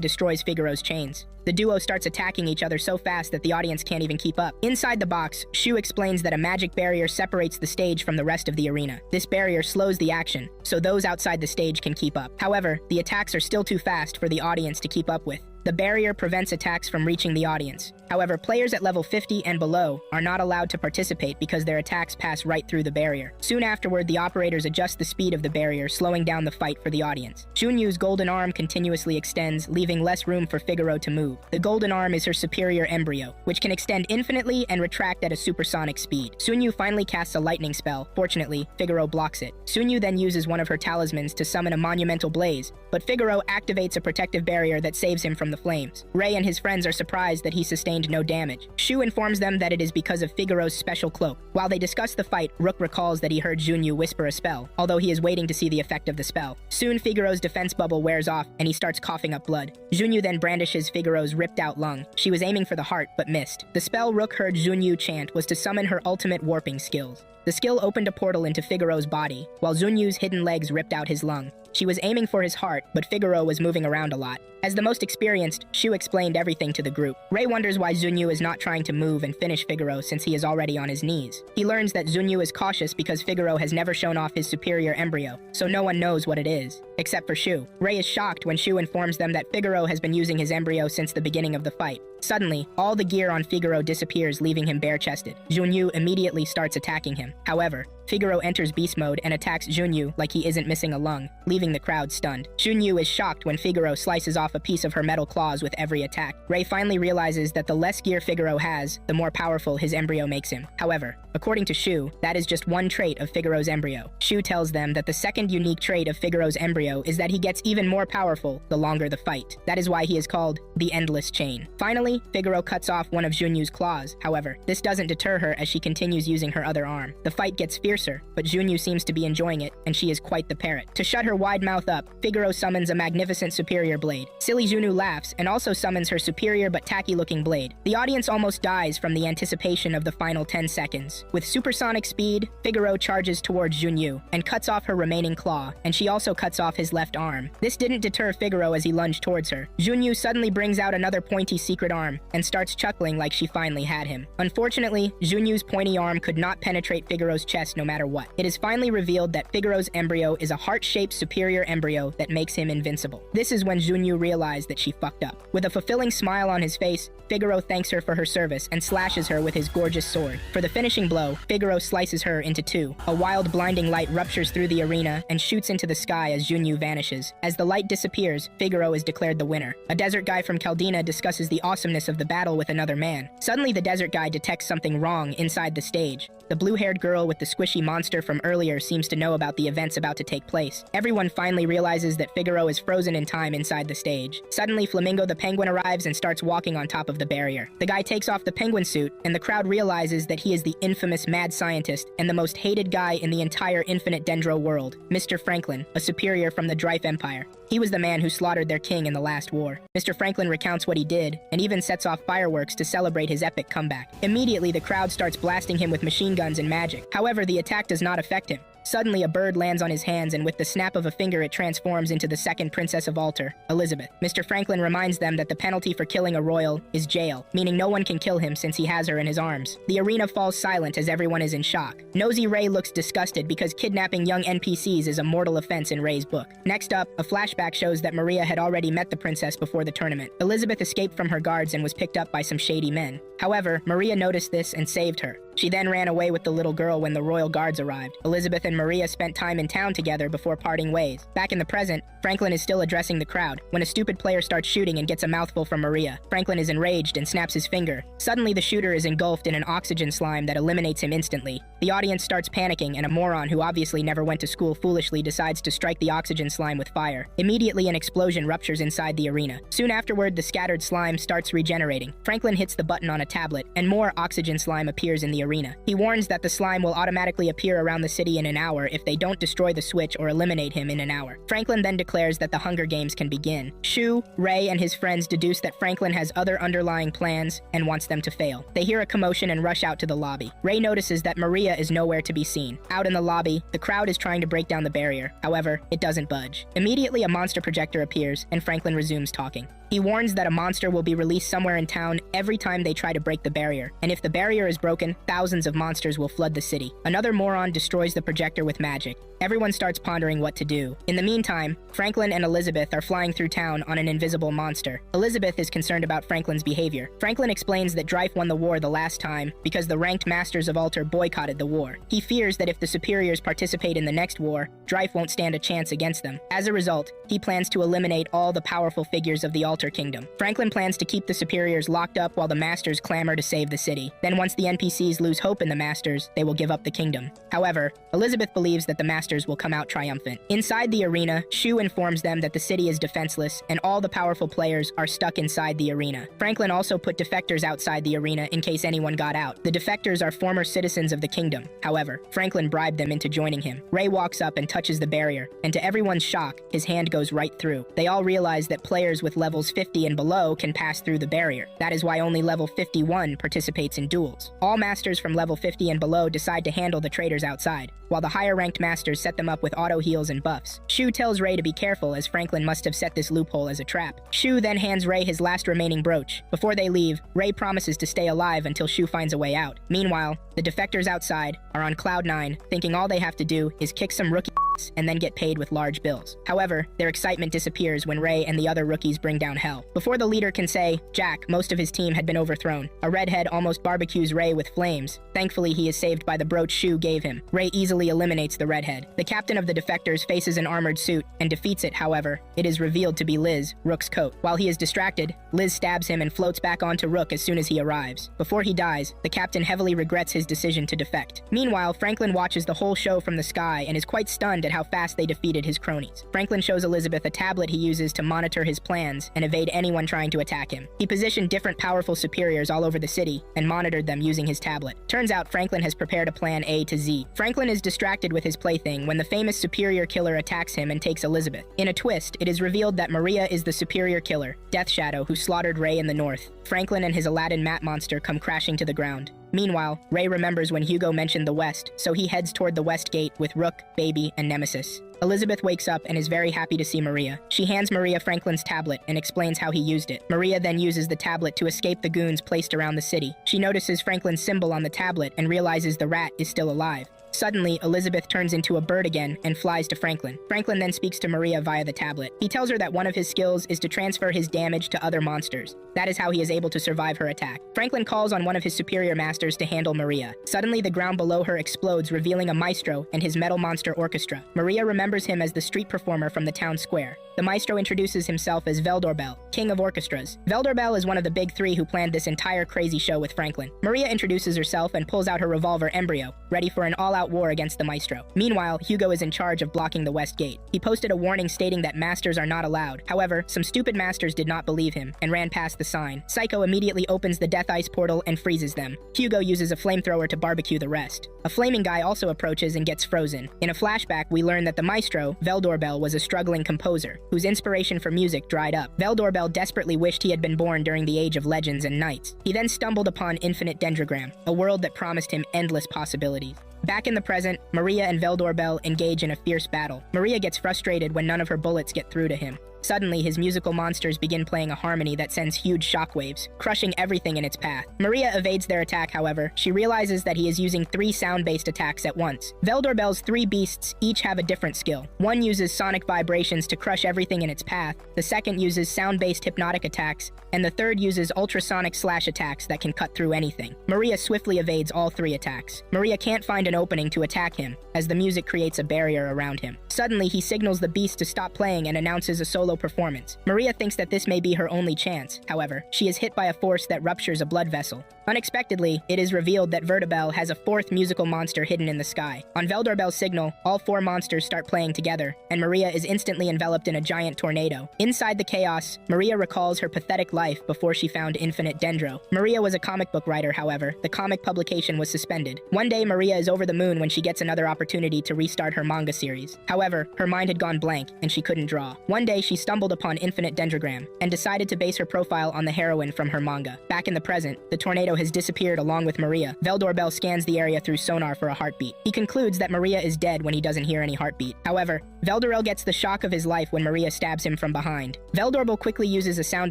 destroys Figaro's chains. The duo starts attacking each other so fast that the audience can't even keep up. Inside the box, Shu explains that a magic barrier separates the stage from the rest of the arena. This barrier slows the action, so those outside the stage can keep up. However, the attacks are still too fast for the audience to keep up with. The barrier prevents attacks from reaching the audience. However, players at level 50 and below are not allowed to participate because their attacks pass right through the barrier. Soon afterward, the operators adjust the speed of the barrier, slowing down the fight for the audience. Junyu's golden arm continuously extends, leaving less room for Figaro to move. The golden arm is her superior embryo, which can extend infinitely and retract at a supersonic speed. Sunyu finally casts a lightning spell. Fortunately, Figaro blocks it. Sunyu then uses one of her talismans to summon a monumental blaze, but Figaro activates a protective barrier that saves him from the the flames. Ray and his friends are surprised that he sustained no damage. Shu informs them that it is because of Figaro's special cloak. While they discuss the fight, Rook recalls that he heard Junyu whisper a spell, although he is waiting to see the effect of the spell. Soon Figaro's defense bubble wears off and he starts coughing up blood. Junyu then brandishes Figaro's ripped out lung. She was aiming for the heart, but missed. The spell Rook heard Junyu chant was to summon her ultimate warping skills. The skill opened a portal into Figaro's body, while Zunyu's hidden legs ripped out his lung. She was aiming for his heart, but Figaro was moving around a lot. As the most experienced, Shu explained everything to the group. Ray wonders why Zunyu is not trying to move and finish Figaro since he is already on his knees. He learns that Zunyu is cautious because Figaro has never shown off his superior embryo, so no one knows what it is, except for Shu. Ray is shocked when Shu informs them that Figaro has been using his embryo since the beginning of the fight. Suddenly, all the gear on Figaro disappears, leaving him bare-chested. Junyu immediately starts attacking him. However, Figaro enters beast mode and attacks Junyu like he isn't missing a lung, leaving the crowd stunned. Junyu is shocked when Figaro slices off a piece of her metal claws with every attack. Ray finally realizes that the less gear Figaro has, the more powerful his embryo makes him. However, according to Shu, that is just one trait of Figaro's embryo. Shu tells them that the second unique trait of Figaro's embryo is that he gets even more powerful the longer the fight. That is why he is called the Endless Chain. Finally, Figaro cuts off one of Junyu's claws. However, this doesn't deter her as she continues using her other arm. The fight gets fiercer, but Junyu seems to be enjoying it, and she is quite the parrot. To shut her wide mouth up, Figaro summons a magnificent superior blade. Silly Junyu laughs and also summons her superior but tacky-looking blade. The audience almost dies from the anticipation of the final 10 seconds. With supersonic speed, Figaro charges towards Junyu and cuts off her remaining claw, and she also cuts off his left arm. This didn't deter Figaro as he lunged towards her. Junyu suddenly brings out another pointy secret arm and starts chuckling like she finally had him. Unfortunately, Junyu's pointy arm could not penetrate Figaro's chest no matter what. It is finally revealed that Figaro's embryo is a heart-shaped superior embryo that makes him invincible. This is when Junyu realized that she fucked up. With a fulfilling smile on his face, Figaro thanks her for her service and slashes her with his gorgeous sword. For the finishing blow, Figaro slices her into two. A wild blinding light ruptures through the arena and shoots into the sky as Junyu vanishes. As the light disappears, Figaro is declared the winner. A desert guy from Caldina discusses the awesomeness of the battle with another man. Suddenly, the desert guy detects something wrong inside the stage. The blue-haired girl with the squishy monster from earlier seems to know about the events about to take place. Everyone finally realizes that Figaro is frozen in time inside the stage. Suddenly, Flamingo the penguin arrives and starts walking on top of the barrier. The guy takes off the penguin suit, and the crowd realizes that he is the infamous mad scientist and the most hated guy in the entire Infinite Dendro world, Mr. Franklin, a superior from the Drife Empire. He was the man who slaughtered their king in the last war. Mr. Franklin recounts what he did, and even sets off fireworks to celebrate his epic comeback. Immediately, the crowd starts blasting him with machine guns and magic. However, the attack does not affect him. Suddenly, a bird lands on his hands, and with the snap of a finger, it transforms into the second Princess of Alter, Elizabeth. Mr. Franklin reminds them that the penalty for killing a royal is jail, meaning no one can kill him since he has her in his arms. The arena falls silent as everyone is in shock. Nosy Ray looks disgusted because kidnapping young NPCs is a mortal offense in Ray's book. Next up, a flashback shows that Maria had already met the princess before the tournament. Elizabeth escaped from her guards and was picked up by some shady men. However, Maria noticed this and saved her. She then ran away with the little girl when the royal guards arrived. Elizabeth and Maria spent time in town together before parting ways. Back in the present, Franklin is still addressing the crowd when a stupid player starts shooting and gets a mouthful from Maria. Franklin is enraged and snaps his finger. Suddenly, the shooter is engulfed in an oxygen slime that eliminates him instantly. The audience starts panicking, and a moron who obviously never went to school foolishly decides to strike the oxygen slime with fire. Immediately, an explosion ruptures inside the arena. Soon afterward, the scattered slime starts regenerating. Franklin hits the button on a tablet, and more oxygen slime appears in the arena. He warns that the slime will automatically appear around the city in an hour if they don't destroy the switch or eliminate him in an hour. Franklin then declares that the Hunger Games can begin. Shu, Ray, and his friends deduce that Franklin has other underlying plans and wants them to fail. They hear a commotion and rush out to the lobby. Ray notices that Maria is nowhere to be seen. Out in the lobby, the crowd is trying to break down the barrier. However, it doesn't budge. Immediately, a monster projector appears, and Franklin resumes talking. He warns that a monster will be released somewhere in town every time they try to break the barrier, and if the barrier is broken, thousands of monsters will flood the city. Another moron destroys the projector with magic. Everyone starts pondering what to do. In the meantime, Franklin and Elizabeth are flying through town on an invisible monster. Elizabeth is concerned about Franklin's behavior. Franklin explains that Drife won the war the last time because the ranked masters of Alter boycotted the war. He fears that if the superiors participate in the next war, Drife won't stand a chance against them. As a result, he plans to eliminate all the powerful figures of the Alter Shelter Kingdom. Franklin plans to keep the superiors locked up while the Masters clamor to save the city. Then once the NPCs lose hope in the Masters, they will give up the kingdom. However, Elizabeth believes that the Masters will come out triumphant. Inside the arena, Shu informs them that the city is defenseless and all the powerful players are stuck inside the arena. Franklin also put defectors outside the arena in case anyone got out. The defectors are former citizens of the kingdom. However, Franklin bribed them into joining him. Ray walks up and touches the barrier, and to everyone's shock, his hand goes right through. They all realize that players with levels 50 and below can pass through the barrier. That is why only level 51 participates in duels. All masters from level 50 and below decide to handle the traitors outside, while the higher-ranked masters set them up with auto heals and buffs. Shu tells Ray to be careful as Franklin must have set this loophole as a trap. Shu then hands Ray his last remaining brooch. Before they leave, Ray promises to stay alive until Shu finds a way out. Meanwhile, the defectors outside are on Cloud 9, thinking all they have to do is kick some rookie and then get paid with large bills. However, their excitement disappears when Ray and the other rookies bring down hell. Before the leader can say Jack, most of his team had been overthrown. A redhead almost barbecues Ray with flames. Thankfully, he is saved by the brooch Shu gave him. Ray easily eliminates the redhead. The captain of the defectors faces an armored suit and defeats it. However, it is revealed to be Liz, Rook's coat. While he is distracted, Liz stabs him and floats back onto Rook as soon as he arrives. Before he dies, the captain heavily regrets his decision to defect. Meanwhile, Franklin watches the whole show from the sky and is quite stunned at how fast they defeated his cronies. Franklin shows Elizabeth a tablet he uses to monitor his plans and evade anyone trying to attack him. He positioned different powerful superiors all over the city and monitored them using his tablet. Turns out Franklin has prepared a plan A to Z. Franklin is distracted with his plaything when the famous superior killer attacks him and takes Elizabeth. In a twist, it is revealed that Maria is the superior killer, Death Shadow, who slaughtered Ray in the north. Franklin and his Aladdin mat monster come crashing to the ground. Meanwhile, Ray remembers when Hugo mentioned the West, so he heads toward the West Gate with Rook, Baby, and Nemesis. Elizabeth wakes up and is very happy to see Maria. She hands Maria Franklin's tablet and explains how he used it. Maria then uses the tablet to escape the goons placed around the city. She notices Franklin's symbol on the tablet and realizes the rat is still alive. Suddenly, Elizabeth turns into a bird again and flies to Franklin. Franklin then speaks to Maria via the tablet. He tells her that one of his skills is to transfer his damage to other monsters. That is how he is able to survive her attack. Franklin calls on one of his superior masters to handle Maria. Suddenly, the ground below her explodes, revealing a maestro and his metal monster orchestra. Maria remembers him as the street performer from the town square. The maestro introduces himself as Veldorbel, king of orchestras. Veldorbel is one of the big three who planned this entire crazy show with Franklin. Maria introduces herself and pulls out her revolver Embryo, ready for an all-out war against the maestro. Meanwhile, Hugo is in charge of blocking the West Gate. He posted a warning stating that masters are not allowed. However, some stupid masters did not believe him and ran past the sign. Psycho immediately opens the Death Ice portal and freezes them. Hugo uses a flamethrower to barbecue the rest. A flaming guy also approaches and gets frozen. In a flashback, we learn that the maestro, Veldorbel, was a struggling composer whose inspiration for music dried up. Veldorbel desperately wished he had been born during the age of legends and knights. He then stumbled upon Infinite Dendrogram, a world that promised him endless possibilities. Back in the present, Maria and Veldorbel engage in a fierce battle. Maria gets frustrated when none of her bullets get through to him. Suddenly, his musical monsters begin playing a harmony that sends huge shockwaves, crushing everything in its path. Maria evades their attack, however. She realizes that he is using 3 sound-based attacks at once. Veldorbel's 3 beasts each have a different skill. One uses sonic vibrations to crush everything in its path, the second uses sound-based hypnotic attacks, and the third uses ultrasonic slash attacks that can cut through anything. Maria swiftly evades all 3 attacks. Maria can't find an opening to attack him, as the music creates a barrier around him. Suddenly, he signals the beast to stop playing and announces a solo performance. Maria thinks that this may be her only chance. However, she is hit by a force that ruptures a blood vessel. Unexpectedly, it is revealed that Vertibel has a 4th musical monster hidden in the sky. On Veldorbel's signal, all 4 monsters start playing together, and Maria is instantly enveloped in a giant tornado. Inside the chaos, Maria recalls her pathetic life before she found Infinite Dendro. Maria was a comic book writer, however. The comic publication was suspended. One day, Maria is over the moon when she gets another opportunity to restart her manga series. However, her mind had gone blank, and she couldn't draw. One day, she stumbled upon Infinite Dendrogram, and decided to base her profile on the heroine from her manga. Back in the present, the tornado has disappeared along with Maria. Veldorbel scans the area through sonar for a heartbeat. He concludes that Maria is dead when he doesn't hear any heartbeat. However, Veldorel gets the shock of his life when Maria stabs him from behind. Veldorbel quickly uses a sound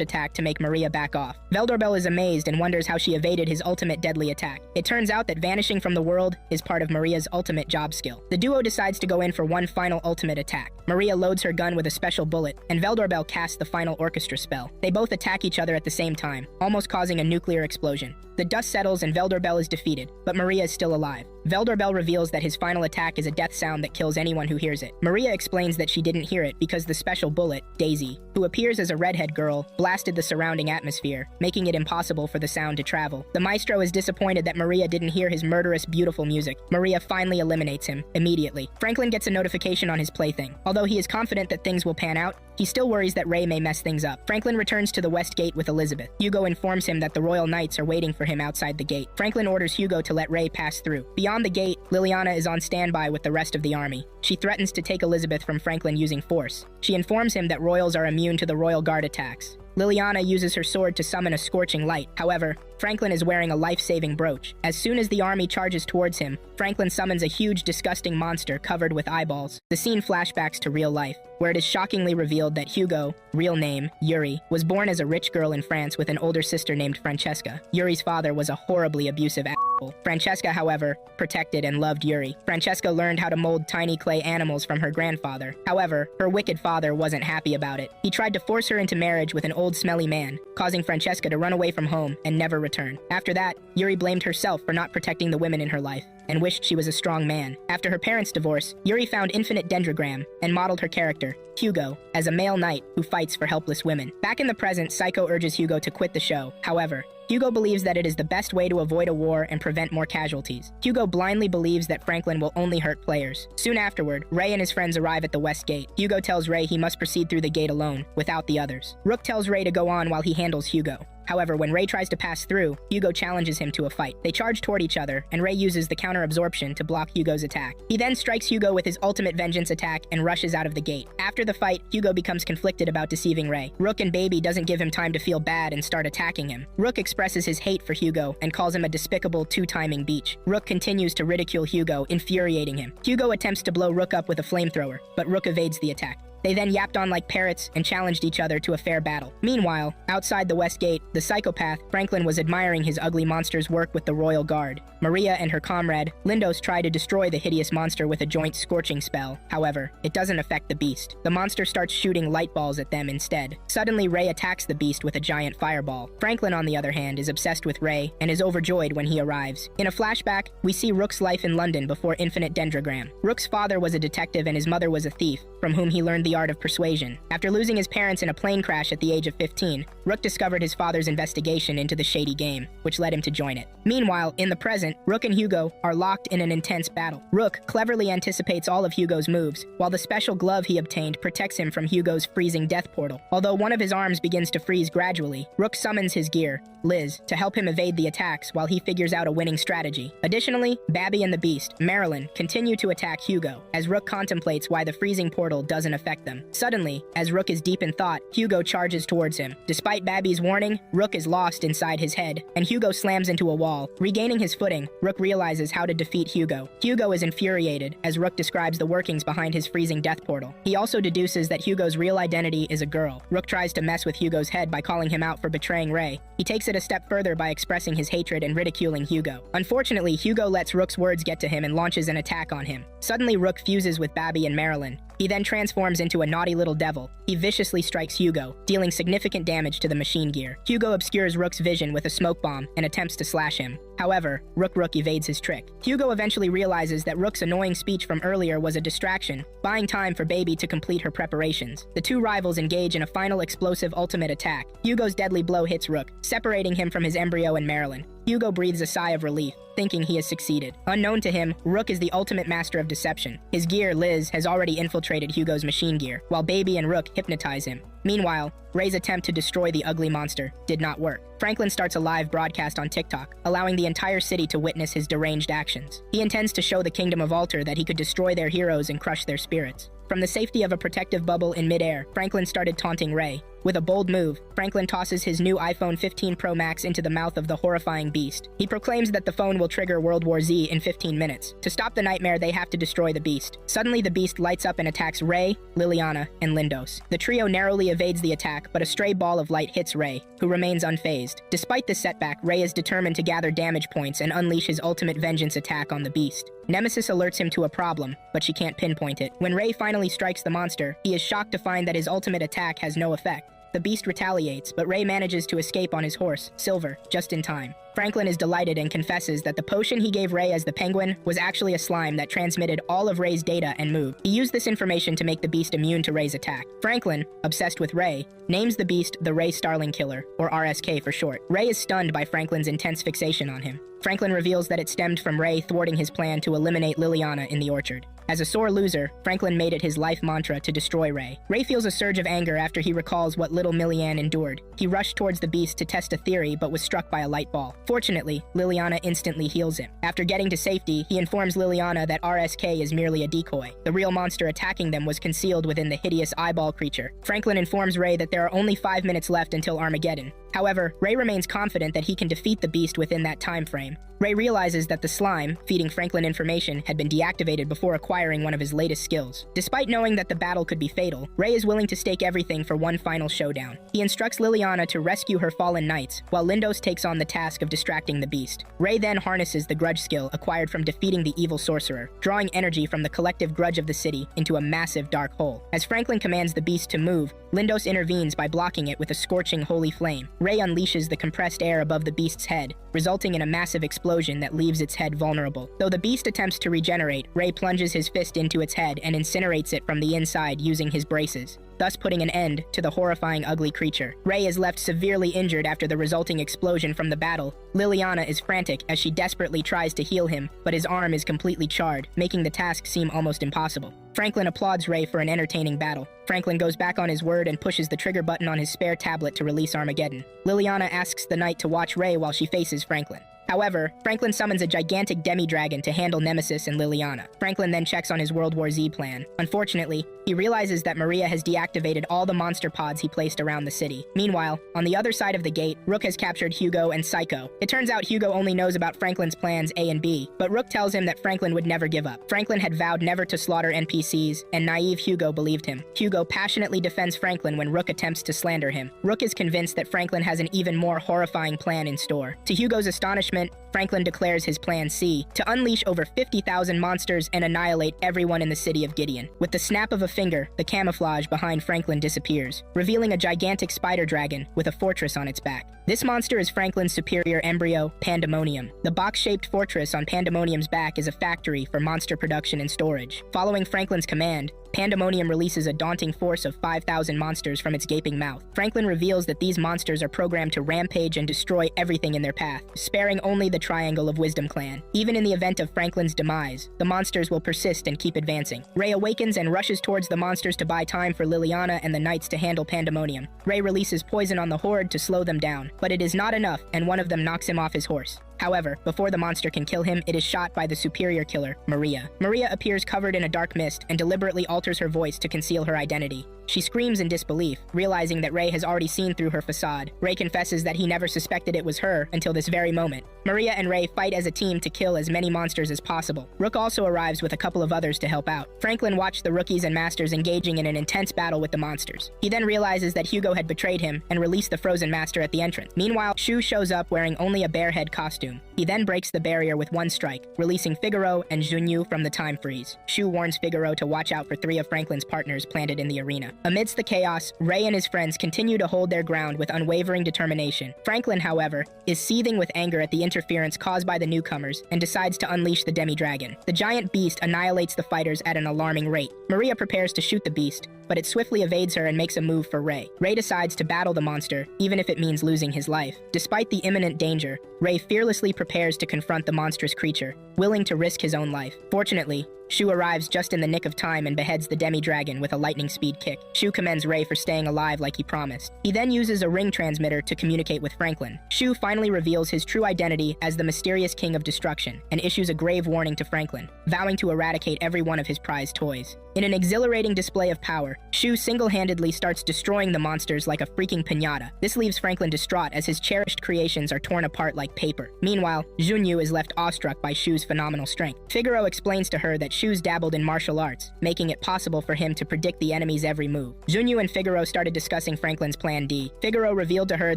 attack to make Maria back off. Veldorbel is amazed and wonders how she evaded his ultimate deadly attack. It turns out that vanishing from the world is part of Maria's ultimate job skill. The duo decides to go in for one final ultimate attack. Maria loads her gun with a special bullet, and Veldoorbel casts the final orchestra spell. They both attack each other at the same time, almost causing a nuclear explosion. The dust settles and Veldoorbel is defeated, but Maria is still alive. Veldoorbel reveals that his final attack is a death sound that kills anyone who hears it. Maria explains that she didn't hear it because the special bullet, Daisy, who appears as a redhead girl, blasted the surrounding atmosphere, making it impossible for the sound to travel. The maestro is disappointed that Maria didn't hear his murderous, beautiful music. Maria finally eliminates him, immediately. Franklin gets a notification on his plaything. Although he is confident that things will pan out, he still worries that Ray may mess things up. Franklin returns to the West Gate with Elizabeth. Hugo informs him that the Royal Knights are waiting for him outside the gate. Franklin orders Hugo to let Ray pass through. Beyond the gate, Liliana is on standby with the rest of the army. She threatens to take Elizabeth from Franklin using force. She informs him that royals are immune to the Royal Guard attacks. Liliana uses her sword to summon a scorching light. However, Franklin is wearing a life-saving brooch. As soon as the army charges towards him, Franklin summons a huge, disgusting monster covered with eyeballs. The scene flashbacks to real life, where it is shockingly revealed that Hugo, real name Yuri, was born as a rich girl in France with an older sister named Francesca. Yuri's father was a horribly abusive asshole. Francesca, however, protected and loved Yuri. Francesca learned how to mold tiny clay animals from her grandfather. However, her wicked father wasn't happy about it. He tried to force her into marriage with an old smelly man, causing Francesca to run away from home and never return. After that, Yuri blamed herself for not protecting the women in her life and wished she was a strong man. After her parents' divorce, Yuri found Infinite Dendrogram and modeled her character, Hugo, as a male knight who fights for helpless women. Back in the present, Psycho urges Hugo to quit the show. However, Hugo believes that it is the best way to avoid a war and prevent more casualties. Hugo blindly believes that Franklin will only hurt players. Soon afterward, Ray and his friends arrive at the West Gate. Hugo tells Ray he must proceed through the gate alone, without the others. Rook tells Ray to go on while he handles Hugo. However, when Ray tries to pass through, Hugo challenges him to a fight. They charge toward each other, and Ray uses the counter-absorption to block Hugo's attack. He then strikes Hugo with his ultimate vengeance attack and rushes out of the gate. After the fight, Hugo becomes conflicted about deceiving Ray. Rook and Baby doesn't give him time to feel bad and start attacking him. Rook expresses his hate for Hugo and calls him a despicable two-timing beach. Rook continues to ridicule Hugo, infuriating him. Hugo attempts to blow Rook up with a flamethrower, but Rook evades the attack. They then yapped on like parrots and challenged each other to a fair battle. Meanwhile, outside the West Gate, the psychopath, Franklin, was admiring his ugly monster's work with the Royal Guard. Maria and her comrade, Lindos, try to destroy the hideous monster with a joint scorching spell. However, it doesn't affect the beast. The monster starts shooting light balls at them instead. Suddenly, Ray attacks the beast with a giant fireball. Franklin, on the other hand, is obsessed with Ray and is overjoyed when he arrives. In a flashback, we see Rook's life in London before Infinite Dendrogram. Rook's father was a detective and his mother was a thief, from whom he learned the art of persuasion. After losing his parents in a plane crash at the age of 15, Rook discovered his father's investigation into the shady game, which led him to join it. Meanwhile, in the present, Rook and Hugo are locked in an intense battle. Rook cleverly anticipates all of Hugo's moves, while the special glove he obtained protects him from Hugo's freezing death portal. Although one of his arms begins to freeze gradually, Rook summons his gear, Liz, to help him evade the attacks while he figures out a winning strategy. Additionally, Babby and the Beast, Marilyn, continue to attack Hugo, as Rook contemplates why the freezing portal doesn't affect them. Suddenly, as Rook is deep in thought, Hugo charges towards him. Despite Babby's warning, Rook is lost inside his head, and Hugo slams into a wall. Regaining his footing, Rook realizes how to defeat Hugo. Hugo is infuriated, as Rook describes the workings behind his freezing death portal. He also deduces that Hugo's real identity is a girl. Rook tries to mess with Hugo's head by calling him out for betraying Ray. He takes it a step further by expressing his hatred and ridiculing Hugo. Unfortunately, Hugo lets Rook's words get to him and launches an attack on him. Suddenly, Rook fuses with Babby and Marilyn. He then transforms into a naughty little devil. He viciously strikes Hugo, dealing significant damage to the machine gear. Hugo obscures Rook's vision with a smoke bomb and attempts to slash him. However, Rook evades his trick. Hugo eventually realizes that Rook's annoying speech from earlier was a distraction, buying time for Baby to complete her preparations. The two rivals engage in a final explosive ultimate attack. Hugo's deadly blow hits Rook, separating him from his embryo and Marilyn. Hugo breathes a sigh of relief, thinking he has succeeded. Unknown to him, Rook is the ultimate master of deception. His gear, Liz, has already infiltrated Hugo's machine gear, while Baby and Rook hypnotize him. Meanwhile, Ray's attempt to destroy the ugly monster did not work. Franklin starts a live broadcast on TikTok, allowing the entire city to witness his deranged actions. He intends to show the Kingdom of Alter that he could destroy their heroes and crush their spirits. From the safety of a protective bubble in midair, Franklin started taunting Ray. With a bold move, Franklin tosses his new iPhone 15 Pro Max into the mouth of the horrifying beast. He proclaims that the phone will trigger World War Z in 15 minutes. To stop the nightmare, they have to destroy the beast. Suddenly, the beast lights up and attacks Ray, Liliana, and Lindos. The trio narrowly evades the attack, but a stray ball of light hits Ray, who remains unfazed. Despite this setback, Ray is determined to gather damage points and unleash his ultimate vengeance attack on the beast. Nemesis alerts him to a problem, but she can't pinpoint it. When Ray finally strikes the monster, he is shocked to find that his ultimate attack has no effect. The beast retaliates, but Ray manages to escape on his horse, Silver, just in time. Franklin is delighted and confesses that the potion he gave Ray as the penguin was actually a slime that transmitted all of Ray's data and mood. He used this information to make the beast immune to Ray's attack. Franklin, obsessed with Ray, names the beast the Ray Starling Killer, or RSK for short. Ray is stunned by Franklin's intense fixation on him. Franklin reveals that it stemmed from Ray thwarting his plan to eliminate Liliana in the orchard. As a sore loser, Franklin made it his life mantra to destroy Ray. Ray feels a surge of anger after he recalls what little Millyanne endured. He rushed towards the beast to test a theory, but was struck by a light ball. Fortunately, Liliana instantly heals him. After getting to safety, he informs Liliana that RSK is merely a decoy. The real monster attacking them was concealed within the hideous eyeball creature. Franklin informs Ray that there are only 5 minutes left until Armageddon. However, Ray remains confident that he can defeat the beast within that time frame. Ray realizes that the slime, feeding Franklin information, had been deactivated before acquiring one of his latest skills. Despite knowing that the battle could be fatal, Ray is willing to stake everything for one final showdown. He instructs Liliana to rescue her fallen knights, while Lindos takes on the task of distracting the beast. Ray then harnesses the grudge skill acquired from defeating the evil sorcerer, drawing energy from the collective grudge of the city into a massive dark hole. As Franklin commands the beast to move, Lindos intervenes by blocking it with a scorching holy flame. Ray unleashes the compressed air above the beast's head, resulting in a massive explosion that leaves its head vulnerable. Though the beast attempts to regenerate, Ray plunges his fist into its head and incinerates it from the inside using his braces, thus putting an end to the horrifying ugly creature. Ray is left severely injured after the resulting explosion from the battle. Liliana is frantic as she desperately tries to heal him, but his arm is completely charred, making the task seem almost impossible. Franklin applauds Ray for an entertaining battle. Franklin goes back on his word and pushes the trigger button on his spare tablet to release Armageddon. Liliana asks the knight to watch Ray while she faces Franklin. However, Franklin summons a gigantic demi-dragon to handle Nemesis and Liliana. Franklin then checks on his World War Z plan. Unfortunately, he realizes that Maria has deactivated all the monster pods he placed around the city. Meanwhile, on the other side of the gate, Rook has captured Hugo and Psycho. It turns out Hugo only knows about Franklin's plans A and B, but Rook tells him that Franklin would never give up. Franklin had vowed never to slaughter NPCs, and naive Hugo believed him. Hugo passionately defends Franklin when Rook attempts to slander him. Rook is convinced that Franklin has an even more horrifying plan in store. To Hugo's astonishment, Franklin declares his Plan C, to unleash over 50,000 monsters and annihilate everyone in the city of Gideon. With the snap of a finger, the camouflage behind Franklin disappears, revealing a gigantic spider dragon with a fortress on its back. This monster is Franklin's superior embryo, Pandemonium. The box-shaped fortress on Pandemonium's back is a factory for monster production and storage. Following Franklin's command, Pandemonium releases a daunting force of 5,000 monsters from its gaping mouth. Franklin reveals that these monsters are programmed to rampage and destroy everything in their path, sparing only the Triangle of Wisdom clan. Even in the event of Franklin's demise, the monsters will persist and keep advancing. Ray awakens and rushes towards the monsters to buy time for Liliana and the knights to handle Pandemonium. Ray releases poison on the horde to slow them down, but it is not enough, and one of them knocks him off his horse. However, before the monster can kill him, it is shot by the superior killer, Maria. Maria appears covered in a dark mist and deliberately alters her voice to conceal her identity. She screams in disbelief, realizing that Ray has already seen through her facade. Ray confesses that he never suspected it was her until this very moment. Maria and Ray fight as a team to kill as many monsters as possible. Rook also arrives with a couple of others to help out. Franklin watched the rookies and masters engaging in an intense battle with the monsters. He then realizes that Hugo had betrayed him and released the frozen master at the entrance. Meanwhile, Shu shows up wearing only a bear head costume. He then breaks the barrier with one strike, releasing Figaro and Junyu from the time freeze. Shu warns Figaro to watch out for 3 of Franklin's partners planted in the arena. Amidst the chaos, Ray and his friends continue to hold their ground with unwavering determination. Franklin, however, is seething with anger at the interference caused by the newcomers and decides to unleash the demi-dragon. The giant beast annihilates the fighters at an alarming rate. Maria prepares to shoot the beast, but it swiftly evades her and makes a move for Ray. Ray decides to battle the monster, even if it means losing his life. Despite the imminent danger, Ray fearlessly prepares to confront the monstrous creature, willing to risk his own life. Fortunately, Shu arrives just in the nick of time and beheads the demi-dragon with a lightning speed kick. Shu commends Ray for staying alive like he promised. He then uses a ring transmitter to communicate with Franklin. Shu finally reveals his true identity as the mysterious King of Destruction and issues a grave warning to Franklin, vowing to eradicate every one of his prized toys. In an exhilarating display of power, Shu single-handedly starts destroying the monsters like a freaking piñata. This leaves Franklin distraught as his cherished creations are torn apart like paper. Meanwhile, Junyu is left awestruck by Shu's phenomenal strength. Figaro explains to her that Shu's dabbled in martial arts, making it possible for him to predict the enemy's every move. Junyu and Figaro started discussing Franklin's plan D. Figaro revealed to her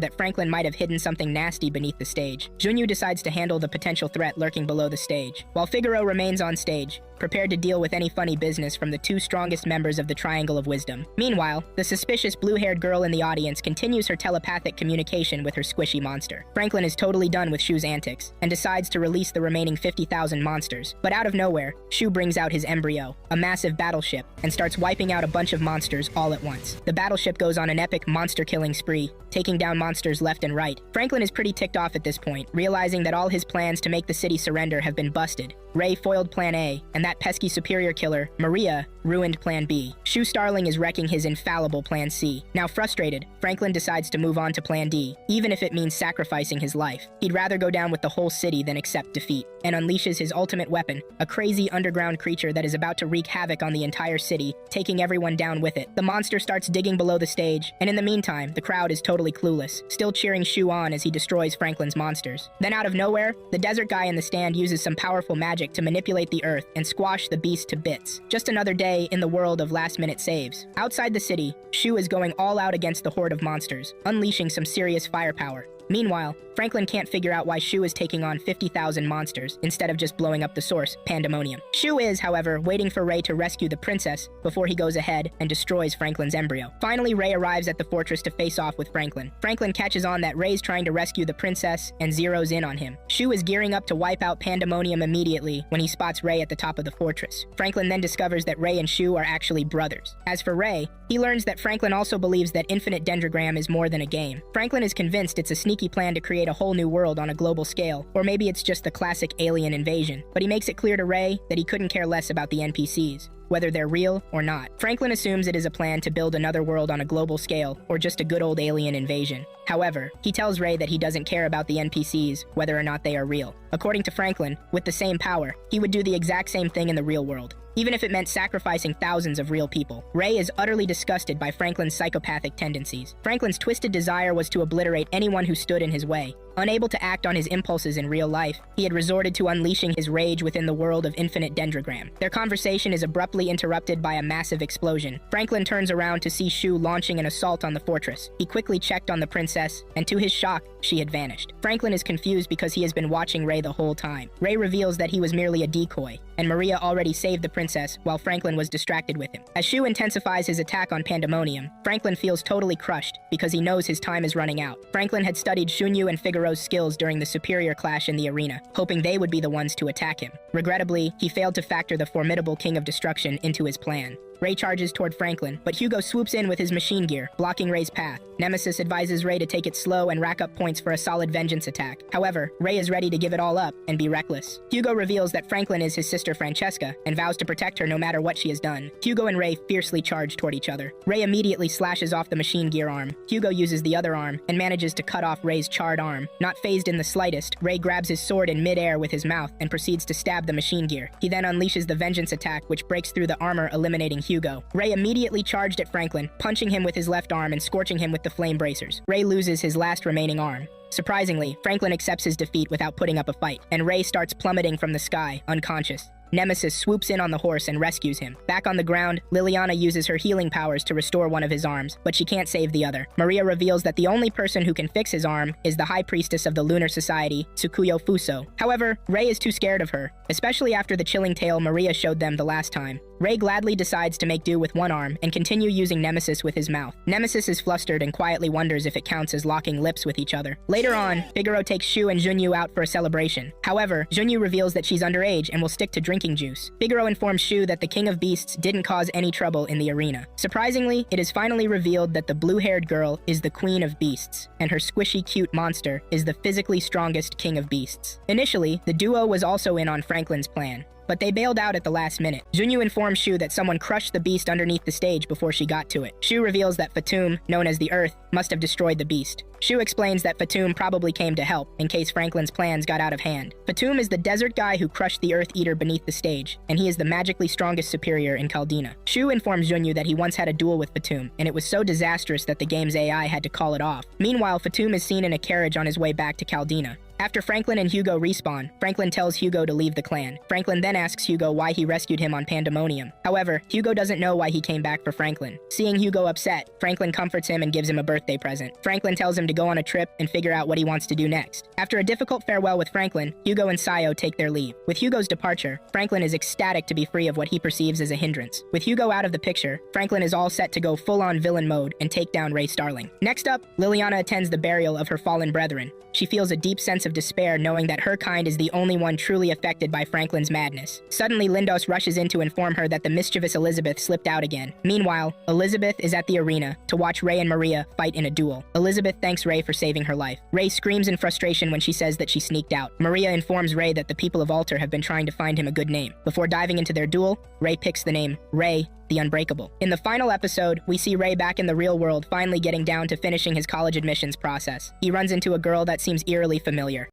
that Franklin might have hidden something nasty beneath the stage. Junyu decides to handle the potential threat lurking below the stage, while Figaro remains on stage, prepared to deal with any funny business from the two strongest members of the Triangle of Wisdom. Meanwhile, the suspicious blue-haired girl in the audience continues her telepathic communication with her squishy monster. Franklin is totally done with Shu's antics, and decides to release the remaining 50,000 monsters. But out of nowhere, Shu brings out his embryo, a massive battleship, and starts wiping out a bunch of monsters all at once. The battleship goes on an epic monster-killing spree, taking down monsters left and right. Franklin is pretty ticked off at this point, realizing that all his plans to make the city surrender have been busted. Ray foiled Plan A, and that pesky superior killer, Maria, ruined Plan B. Shu Starling is wrecking his infallible Plan C. Now frustrated, Franklin decides to move on to Plan D, even if it means sacrificing his life. He'd rather go down with the whole city than accept defeat, and unleashes his ultimate weapon, a crazy underground creature that is about to wreak havoc on the entire city, taking everyone down with it. The monster starts digging below the stage, and in the meantime, the crowd is totally clueless, still cheering Shu on as he destroys Franklin's monsters. Then out of nowhere, the desert guy in the stand uses some powerful magic to manipulate the earth and squash the beast to bits. Just another day in the world of last-minute saves. Outside the city, Shu is going all out against the horde of monsters, unleashing some serious firepower. Meanwhile, Franklin can't figure out why Shu is taking on 50,000 monsters instead of just blowing up the source, Pandemonium. Shu is, however, waiting for Ray to rescue the princess before he goes ahead and destroys Franklin's embryo. Finally, Ray arrives at the fortress to face off with Franklin. Franklin catches on that Ray's trying to rescue the princess and zeroes in on him. Shu is gearing up to wipe out Pandemonium immediately when he spots Ray at the top of the fortress. Franklin then discovers that Ray and Shu are actually brothers. As for Ray, he learns that Franklin also believes that Infinite Dendrogram is more than a game. Franklin is convinced it's a sneaky plan to create a whole new world on a global scale, or maybe it's just the classic alien invasion, but he makes it clear to Ray that he couldn't care less about the NPCs, whether they're real or not. Franklin assumes it is a plan to build another world on a global scale, or just a good old alien invasion. However, he tells Ray that he doesn't care about the NPCs, whether or not they are real. According to Franklin, with the same power, he would do the exact same thing in the real world, even if it meant sacrificing thousands of real people. Ray is utterly disgusted by Franklin's psychopathic tendencies. Franklin's twisted desire was to obliterate anyone who stood in his way. Unable to act on his impulses in real life, he had resorted to unleashing his rage within the world of Infinite Dendrogram. Their conversation is abruptly interrupted by a massive explosion. Franklin turns around to see Shu launching an assault on the fortress. He quickly checked on the princess, and to his shock, she had vanished. Franklin is confused because he has been watching Ray the whole time. Ray reveals that he was merely a decoy, and Maria already saved the princess while Franklin was distracted with him. As Shu intensifies his attack on Pandemonium, Franklin feels totally crushed because he knows his time is running out. Franklin had studied Shunyu and Figaro's skills during the superior clash in the arena, hoping they would be the ones to attack him. Regrettably, he failed to factor the formidable King of Destruction into his plan. Ray charges toward Franklin, but Hugo swoops in with his machine gear, blocking Ray's path. Nemesis advises Ray to take it slow and rack up points for a solid vengeance attack. However, Ray is ready to give it all up and be reckless. Hugo reveals that Franklin is his sister Francesca and vows to protect her no matter what she has done. Hugo and Ray fiercely charge toward each other. Ray immediately slashes off the machine gear arm. Hugo uses the other arm and manages to cut off Ray's charred arm. Not fazed in the slightest, Ray grabs his sword in midair with his mouth and proceeds to stab the machine gear. He then unleashes the vengeance attack, which breaks through the armor, eliminating Hugo. Ray immediately charged at Franklin, punching him with his left arm and scorching him with the flame bracers. Ray loses his last remaining arm. Surprisingly, Franklin accepts his defeat without putting up a fight, and Ray starts plummeting from the sky, unconscious. Nemesis swoops in on the horse and rescues him. Back on the ground, Liliana uses her healing powers to restore one of his arms, but she can't save the other. Maria reveals that the only person who can fix his arm is the High Priestess of the Lunar Society, Tsukuyo Fuso. However, Ray is too scared of her, especially after the chilling tale Maria showed them the last time. Ray gladly decides to make do with one arm and continue using Nemesis with his mouth. Nemesis is flustered and quietly wonders if it counts as locking lips with each other. Later on, Figaro takes Shu and Junyu out for a celebration. However, Junyu reveals that she's underage and will stick to drinking juice. Figaro informs Shu that the King of Beasts didn't cause any trouble in the arena. Surprisingly, it is finally revealed that the blue-haired girl is the Queen of Beasts, and her squishy cute monster is the physically strongest King of Beasts. Initially, the duo was also in on Franklin's plan, but they bailed out at the last minute. Junyu informs Shu that someone crushed the beast underneath the stage before she got to it. Shu reveals that Fatum, known as the Earth, must have destroyed the beast. Shu explains that Fatum probably came to help in case Franklin's plans got out of hand. Fatum is the desert guy who crushed the Earth Eater beneath the stage, and he is the magically strongest superior in Caldina. Shu informs Junyu that he once had a duel with Fatum, and it was so disastrous that the game's AI had to call it off. Meanwhile, Fatum is seen in a carriage on his way back to Caldina. After Franklin and Hugo respawn, Franklin tells Hugo to leave the clan. Franklin then asks Hugo why he rescued him on Pandemonium. However, Hugo doesn't know why he came back for Franklin. Seeing Hugo upset, Franklin comforts him and gives him a birthday present. Franklin tells him to go on a trip and figure out what he wants to do next. After a difficult farewell with Franklin, Hugo and Sayo take their leave. With Hugo's departure, Franklin is ecstatic to be free of what he perceives as a hindrance. With Hugo out of the picture, Franklin is all set to go full-on villain mode and take down Ray Starling. Next up, Liliana attends the burial of her fallen brethren. She feels a deep sense of despair knowing that her kind is the only one truly affected by Franklin's madness. Suddenly, Lindos rushes in to inform her that the mischievous Elizabeth slipped out again. Meanwhile, Elizabeth is at the arena to watch Ray and Maria fight in a duel. Elizabeth thanks Ray for saving her life. Ray screams in frustration when she says that she sneaked out. Maria informs Ray that the people of Alter have been trying to find him a good name. Before diving into their duel, Ray picks the name Ray the Unbreakable. In the final episode, we see Ray back in the real world finally getting down to finishing his college admissions process. He runs into a girl that seems eerily familiar.